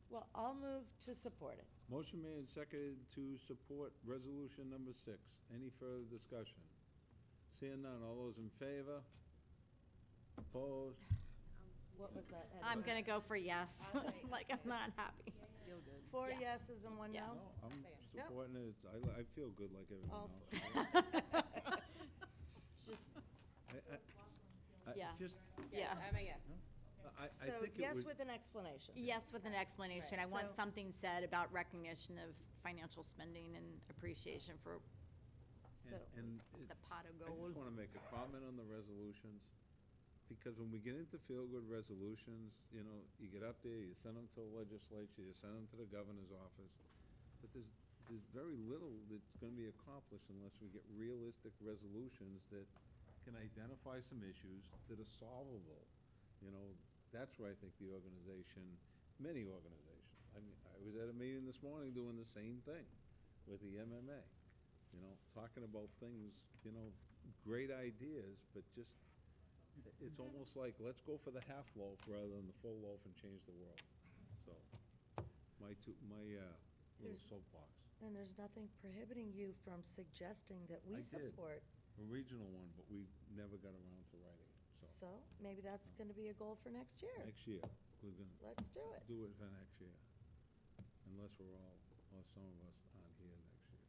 [SPEAKER 3] Well, I'll move to support it.
[SPEAKER 6] Motion made and seconded to support resolution number 6. Any further discussion? Seeing none, all those in favor? Opposed?
[SPEAKER 3] What was that?
[SPEAKER 7] I'm gonna go for yes, like I'm not happy.
[SPEAKER 1] Feel good.
[SPEAKER 3] 4
[SPEAKER 7] Yes.
[SPEAKER 3] yeses and 1
[SPEAKER 7] Yeah.
[SPEAKER 3] no?
[SPEAKER 6] No, I'm
[SPEAKER 3] Yep.
[SPEAKER 6] supporting it. I feel good like everyone
[SPEAKER 3] All
[SPEAKER 6] else.
[SPEAKER 7] Just,
[SPEAKER 6] I
[SPEAKER 7] Yeah.
[SPEAKER 6] just,
[SPEAKER 7] yeah.
[SPEAKER 6] I
[SPEAKER 3] So
[SPEAKER 6] think it
[SPEAKER 3] yes
[SPEAKER 6] would.
[SPEAKER 3] with an explanation.
[SPEAKER 7] Yes, with an explanation. I want
[SPEAKER 3] So-
[SPEAKER 7] something said about recognition of financial spending and appreciation for
[SPEAKER 3] So,
[SPEAKER 6] And
[SPEAKER 7] the pot of
[SPEAKER 6] I just
[SPEAKER 7] gold.
[SPEAKER 6] want to make a comment on the resolutions, because when we get into feel-good resolutions, you get up there, you send them to the legislature, you send them to the governor's office, but there's very little that's going to be accomplished unless we get realistic resolutions that can identify some issues that are solvable. You know, that's where I think the organization, many organizations, I mean, I was at a meeting this morning doing the same thing with the MMA. You know, talking about things, you know, great ideas, but just, it's almost like, let's go for the half loaf rather than the full loaf and change the world. So, my little
[SPEAKER 3] There's-
[SPEAKER 6] soapbox.
[SPEAKER 3] And there's nothing prohibiting you from suggesting that we
[SPEAKER 6] I did.
[SPEAKER 3] support.
[SPEAKER 6] A regional one, but we never got around to writing it, so.
[SPEAKER 3] So maybe that's going to be a goal for next year.
[SPEAKER 6] Next year, we're gonna
[SPEAKER 3] Let's do it.
[SPEAKER 6] do it for next year. Unless we're all, or some of us aren't here next year.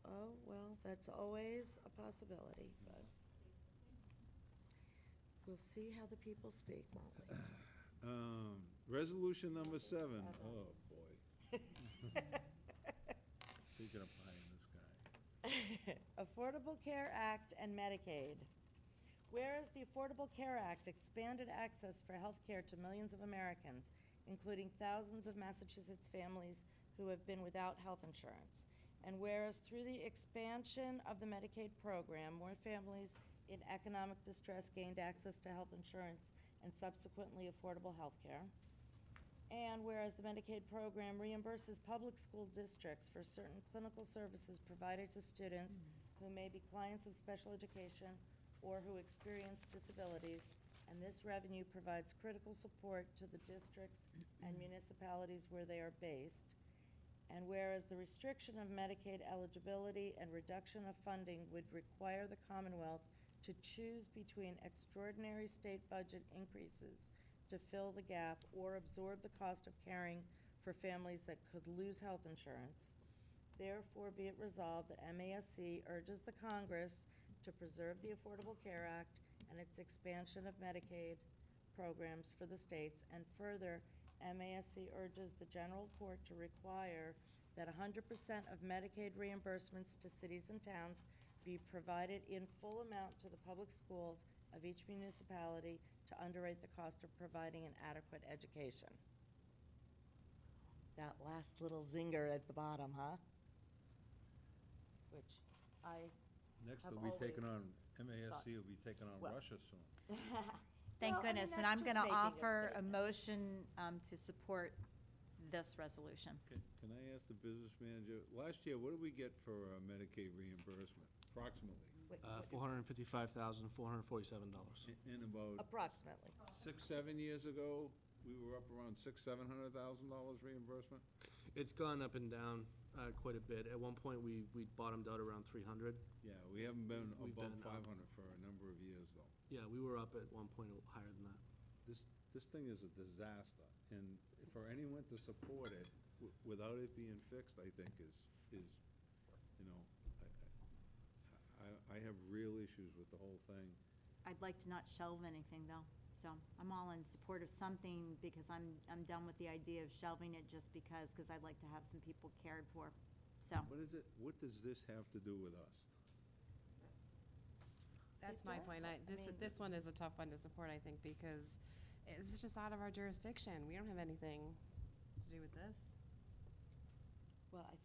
[SPEAKER 3] Oh, well, that's always a possibility, but we'll see how the people speak, won't we?
[SPEAKER 6] Resolution number 7. Oh, boy. Speaking of pie in the sky.
[SPEAKER 3] Affordable Care Act and Medicaid. Whereas the Affordable Care Act expanded access for health care to millions of Americans, including thousands of Massachusetts families who have been without health insurance. And whereas through the expansion of the Medicaid program, more families in economic distress gained access to health insurance and subsequently affordable health care. And whereas the Medicaid program reimburses public school districts for certain clinical services provided to students who may be clients of special education or who experience disabilities, and this revenue provides critical support to the districts and municipalities where they are based. And whereas the restriction of Medicaid eligibility and reduction of funding would require the Commonwealth to choose between extraordinary state budget increases to fill the gap or absorb the cost of caring for families that could lose health insurance. Therefore, be it resolved that MASC urges the Congress to preserve the Affordable Care Act and its expansion of Medicaid programs for the states, and further, MASC urges the General Court to require that 100% of Medicaid reimbursements to cities and towns be provided in full amount to the public schools of each municipality to underwrite the cost of providing an adequate education. That last little zinger at the bottom, huh? Which I
[SPEAKER 6] Next,
[SPEAKER 3] have
[SPEAKER 6] they'll be taking
[SPEAKER 3] always
[SPEAKER 6] on, MASC
[SPEAKER 3] thought-
[SPEAKER 6] will be taking on
[SPEAKER 3] well-
[SPEAKER 6] Russia soon.
[SPEAKER 7] Thank
[SPEAKER 3] Well, I mean,
[SPEAKER 7] goodness, and
[SPEAKER 3] that's
[SPEAKER 7] I'm
[SPEAKER 3] just
[SPEAKER 7] gonna
[SPEAKER 3] making a
[SPEAKER 7] offer a
[SPEAKER 3] statement.
[SPEAKER 7] motion to support this resolution.
[SPEAKER 6] Can I ask the business manager, last year, what did we get for Medicaid reimbursement, approximately?
[SPEAKER 3] Wait, what-
[SPEAKER 9] $455,447.
[SPEAKER 6] In about
[SPEAKER 3] approximately.
[SPEAKER 6] 6-7 years ago, we were up around $600,000-700,000 reimbursement?
[SPEAKER 9] It's gone up and down quite a bit. At one point, we bottomed out around 300.
[SPEAKER 6] Yeah, we haven't been
[SPEAKER 9] We've
[SPEAKER 6] above
[SPEAKER 9] been up.
[SPEAKER 6] 500 for a number of years, though.
[SPEAKER 9] Yeah, we were up at one point higher than that.
[SPEAKER 6] This thing is a disaster, and for anyone to support it without it being fixed, I think is, you know, I have real issues with the whole thing.
[SPEAKER 7] I'd like to not shelve anything, though, so I'm all in support of something, because I'm done with the idea of shelving it just because I'd like to have some people cared for, so.
[SPEAKER 6] What does this have to do with us?
[SPEAKER 11] That's
[SPEAKER 3] It
[SPEAKER 11] my
[SPEAKER 3] does.
[SPEAKER 11] point.
[SPEAKER 3] I mean-
[SPEAKER 11] This one is a tough one to support, I think, because it's just out of our jurisdiction. We don't have anything to do with this.
[SPEAKER 3] Well, I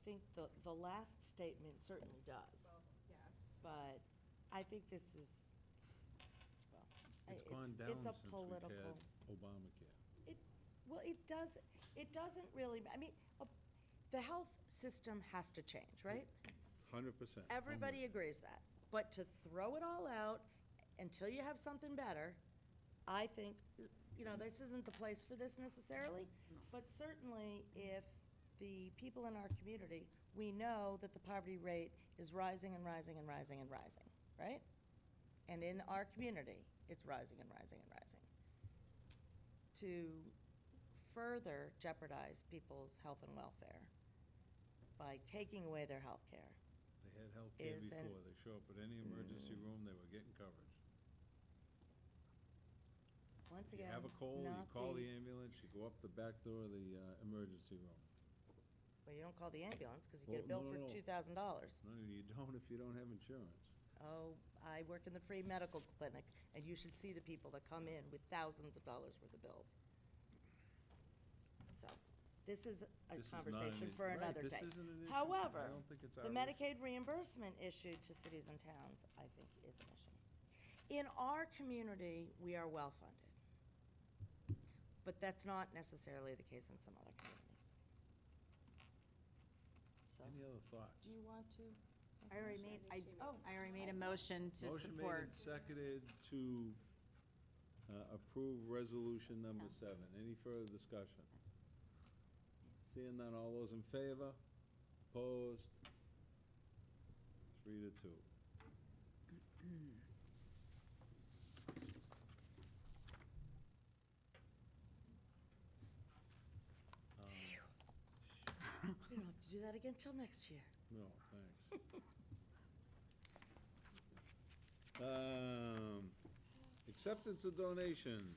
[SPEAKER 3] think the last statement certainly does.
[SPEAKER 11] Yes.
[SPEAKER 3] But I think this is, well,
[SPEAKER 6] It's gone down
[SPEAKER 3] it's a
[SPEAKER 6] since we've
[SPEAKER 3] political.
[SPEAKER 6] had Obamacare.
[SPEAKER 3] Well, it doesn't really, I mean, the health system has to change, right?
[SPEAKER 6] 100%.
[SPEAKER 3] Everybody agrees that. But to throw it all out until you have something better, I think, you know, this isn't the place for this necessarily. But certainly, if the people in our community, we know that the poverty rate is rising and rising and rising and rising, right? And in our community, it's rising and rising and rising. To further jeopardize people's health and welfare by taking away their health care.
[SPEAKER 6] They had health care
[SPEAKER 3] Is an-
[SPEAKER 6] before. They show up at any emergency room, they were getting coverage.
[SPEAKER 3] Once
[SPEAKER 6] You
[SPEAKER 3] again,
[SPEAKER 6] have a cold, you
[SPEAKER 3] not
[SPEAKER 6] call the ambulance, you go up the back door of the emergency room.
[SPEAKER 3] Well, you don't call the ambulance because you get a
[SPEAKER 6] Well,
[SPEAKER 3] bill
[SPEAKER 6] no,
[SPEAKER 3] for
[SPEAKER 6] no.
[SPEAKER 3] $2,000.
[SPEAKER 6] No, you don't if you don't have insurance.
[SPEAKER 3] Oh, I work in the free medical clinic, and you should see the people that come in with thousands of dollars worth of bills. So, this is a
[SPEAKER 6] This is not
[SPEAKER 3] conversation for
[SPEAKER 6] right,
[SPEAKER 3] another
[SPEAKER 6] this
[SPEAKER 3] day.
[SPEAKER 6] isn't an issue.
[SPEAKER 3] However,
[SPEAKER 6] I don't think it's
[SPEAKER 3] the
[SPEAKER 6] our issue.
[SPEAKER 3] Medicaid reimbursement issue to cities and towns, I think, is an issue. In our community, we are well-funded. But that's not necessarily the case in some other communities. So,
[SPEAKER 6] Any other thoughts?
[SPEAKER 3] do you want to?
[SPEAKER 7] I already made,
[SPEAKER 3] Oh.
[SPEAKER 7] I already made a motion to
[SPEAKER 6] Motion made
[SPEAKER 7] support.
[SPEAKER 6] and seconded to approve resolution number 7. Any further discussion? Seeing none, all those in favor? Opposed? 3-2.
[SPEAKER 3] We don't have to do that again till next year.
[SPEAKER 6] No, thanks. Acceptance of donations.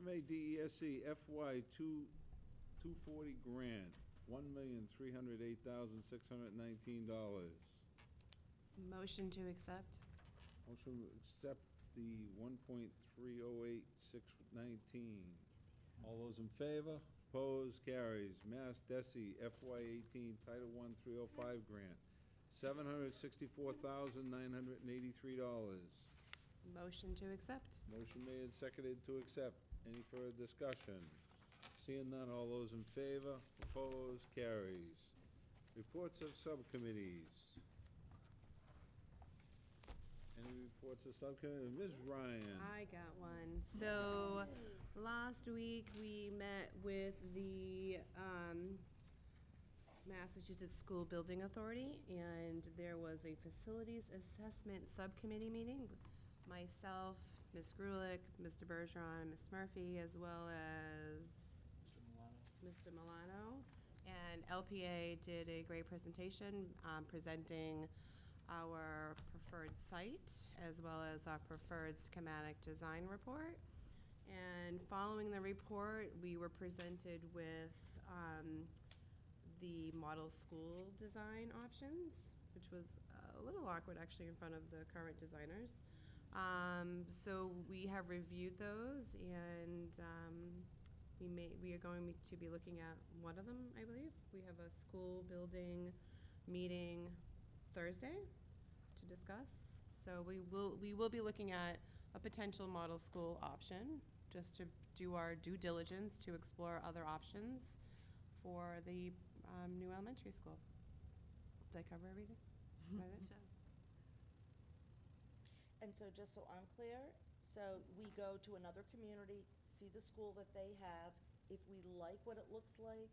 [SPEAKER 6] MADESC FY 240 grant, $1,308,619.
[SPEAKER 11] Motion to accept.
[SPEAKER 6] Motion to accept the 1.308619. All those in favor? Opposed? Carries. Mass DESI FY 18 Title I 305 grant, $764,983.
[SPEAKER 11] Motion to accept.
[SPEAKER 6] Motion made and seconded to accept. Any further discussion? Seeing none, all those in favor? Opposed? Carries. Reports of subcommittees. Any reports of subcommittee? Ms. Ryan?
[SPEAKER 11] I got one. So, last week, we met with the Massachusetts School Building Authority, and there was a facilities assessment subcommittee meeting with myself, Ms. Grulick, Mr. Bergeron, Ms. Murphy, as well as Mr. Milano. And LPA did a great presentation, presenting our preferred site as well as our preferred schematic design report. And following the report, we were presented with the model school design options, which was a little awkward actually in front of the current designers. So we have reviewed those, and we are going to be looking at one of them, I believe. We have a school building meeting Thursday to discuss. So we will be looking at a potential model school option, just to do our due diligence to explore other options for the new elementary school. Did I cover everything? By then?
[SPEAKER 3] And so just so I'm clear, so we go to another community, see the school that they have. If we like what it looks like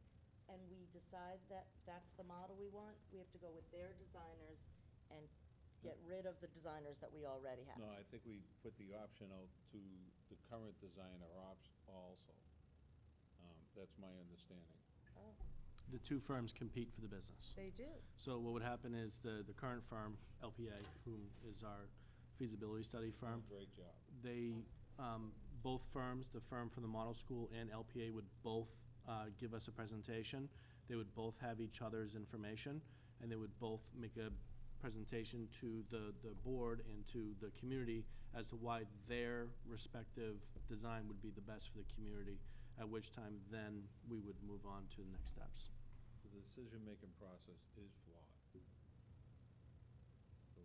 [SPEAKER 3] and we decide that that's the model we want, we have to go with their designers and get rid of the designers that we already have.
[SPEAKER 6] No, I think we put the option out to the current designer also. That's my understanding.
[SPEAKER 3] Oh,
[SPEAKER 9] The two firms compete for the business.
[SPEAKER 3] they do.
[SPEAKER 9] So what would happen is the current firm, LPA, whom is our feasibility study firm,
[SPEAKER 6] Great job.
[SPEAKER 9] they, both firms, the firm for the model school and LPA, would both give us a presentation. They would both have each other's information, and they would both make a presentation to the board and to the community as to why their respective design would be the best for the community, at which time then we would move on to the next steps.
[SPEAKER 6] The decision-making process is flawed, the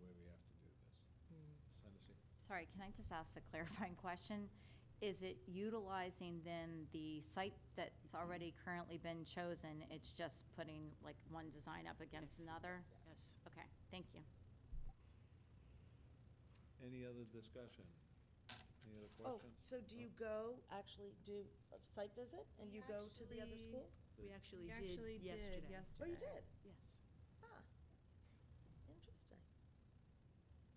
[SPEAKER 6] way we have to do this. Senacy?
[SPEAKER 7] Sorry, can I just ask a clarifying question? Is it utilizing then the site that's already currently been chosen? It's just putting like one design up against another?
[SPEAKER 1] Yes.
[SPEAKER 7] Okay, thank you.
[SPEAKER 6] Any other discussion? Any other
[SPEAKER 3] Oh,
[SPEAKER 6] questions?
[SPEAKER 3] so do you go, actually do a site visit and you go to the other school?
[SPEAKER 1] We actually
[SPEAKER 11] We
[SPEAKER 1] did
[SPEAKER 11] actually did
[SPEAKER 1] yesterday.
[SPEAKER 3] Oh, you did?
[SPEAKER 1] Yes.
[SPEAKER 3] Ah, interesting.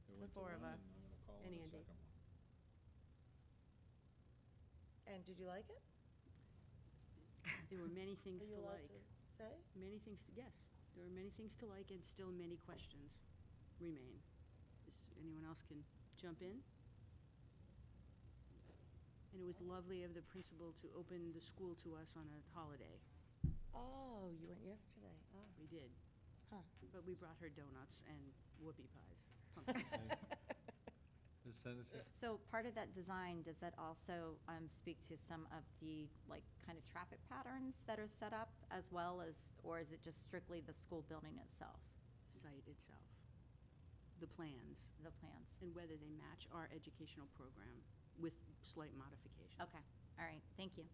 [SPEAKER 6] They went to
[SPEAKER 11] four of
[SPEAKER 6] one, and
[SPEAKER 11] us,
[SPEAKER 6] I'm gonna call
[SPEAKER 11] and
[SPEAKER 6] in a
[SPEAKER 11] Andy.
[SPEAKER 6] second one.
[SPEAKER 3] And did you like it?
[SPEAKER 1] There were many things
[SPEAKER 3] Are you
[SPEAKER 1] to
[SPEAKER 3] allowed
[SPEAKER 1] like.
[SPEAKER 3] to say?
[SPEAKER 1] Many things, yes. There were many things to like, and still many questions remain. Anyone else can jump in? And it was lovely of the principal to open the school to us on a holiday.
[SPEAKER 3] Oh, you went yesterday. Oh,
[SPEAKER 1] We did.
[SPEAKER 3] huh.
[SPEAKER 1] But we brought her donuts and whoopie pies. Pumpkin pie.
[SPEAKER 6] Ms. Senacy?
[SPEAKER 7] So part of that design, does that also speak to some of the, like, kind of traffic patterns that are set up as well as, or is it just strictly the school building itself?
[SPEAKER 1] Site itself. the plans
[SPEAKER 7] the plans.
[SPEAKER 1] and whether they match our educational program with slight modifications.
[SPEAKER 7] Okay, all right, thank you.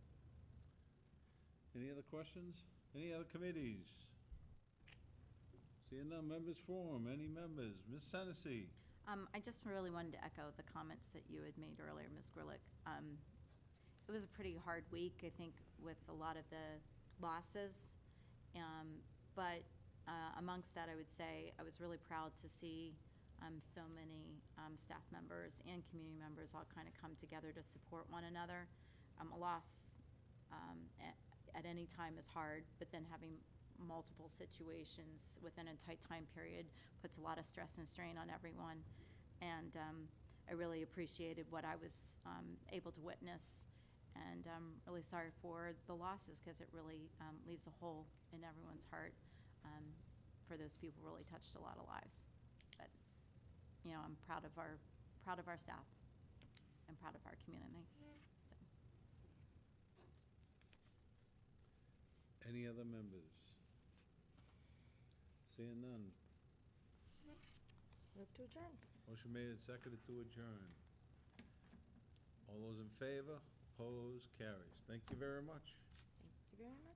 [SPEAKER 6] Any other questions? Any other committees? Seeing none, members forum, any members? Ms. Hennessy?
[SPEAKER 7] I just really wanted to echo the comments that you had made earlier, Ms. Grillick. It was a pretty hard week, I think, with a lot of the losses. But amongst that, I would say I was really proud to see so many staff members and community members all kind of come together to support one another. A loss at any time is hard, but then having multiple situations within a tight time period puts a lot of stress and strain on everyone. And I really appreciated what I was able to witness, and I'm really sorry for the losses because it really leaves a hole in everyone's heart for those people who really touched a lot of lives. But you know, I'm proud of our staff and proud of our community. So.
[SPEAKER 6] Any other members? Seeing none.
[SPEAKER 3] Move to adjourn.
[SPEAKER 6] Motion made and seconded to adjourn. All those in favor? Opposed? Carries. Thank you very much.
[SPEAKER 3] Thank you very much.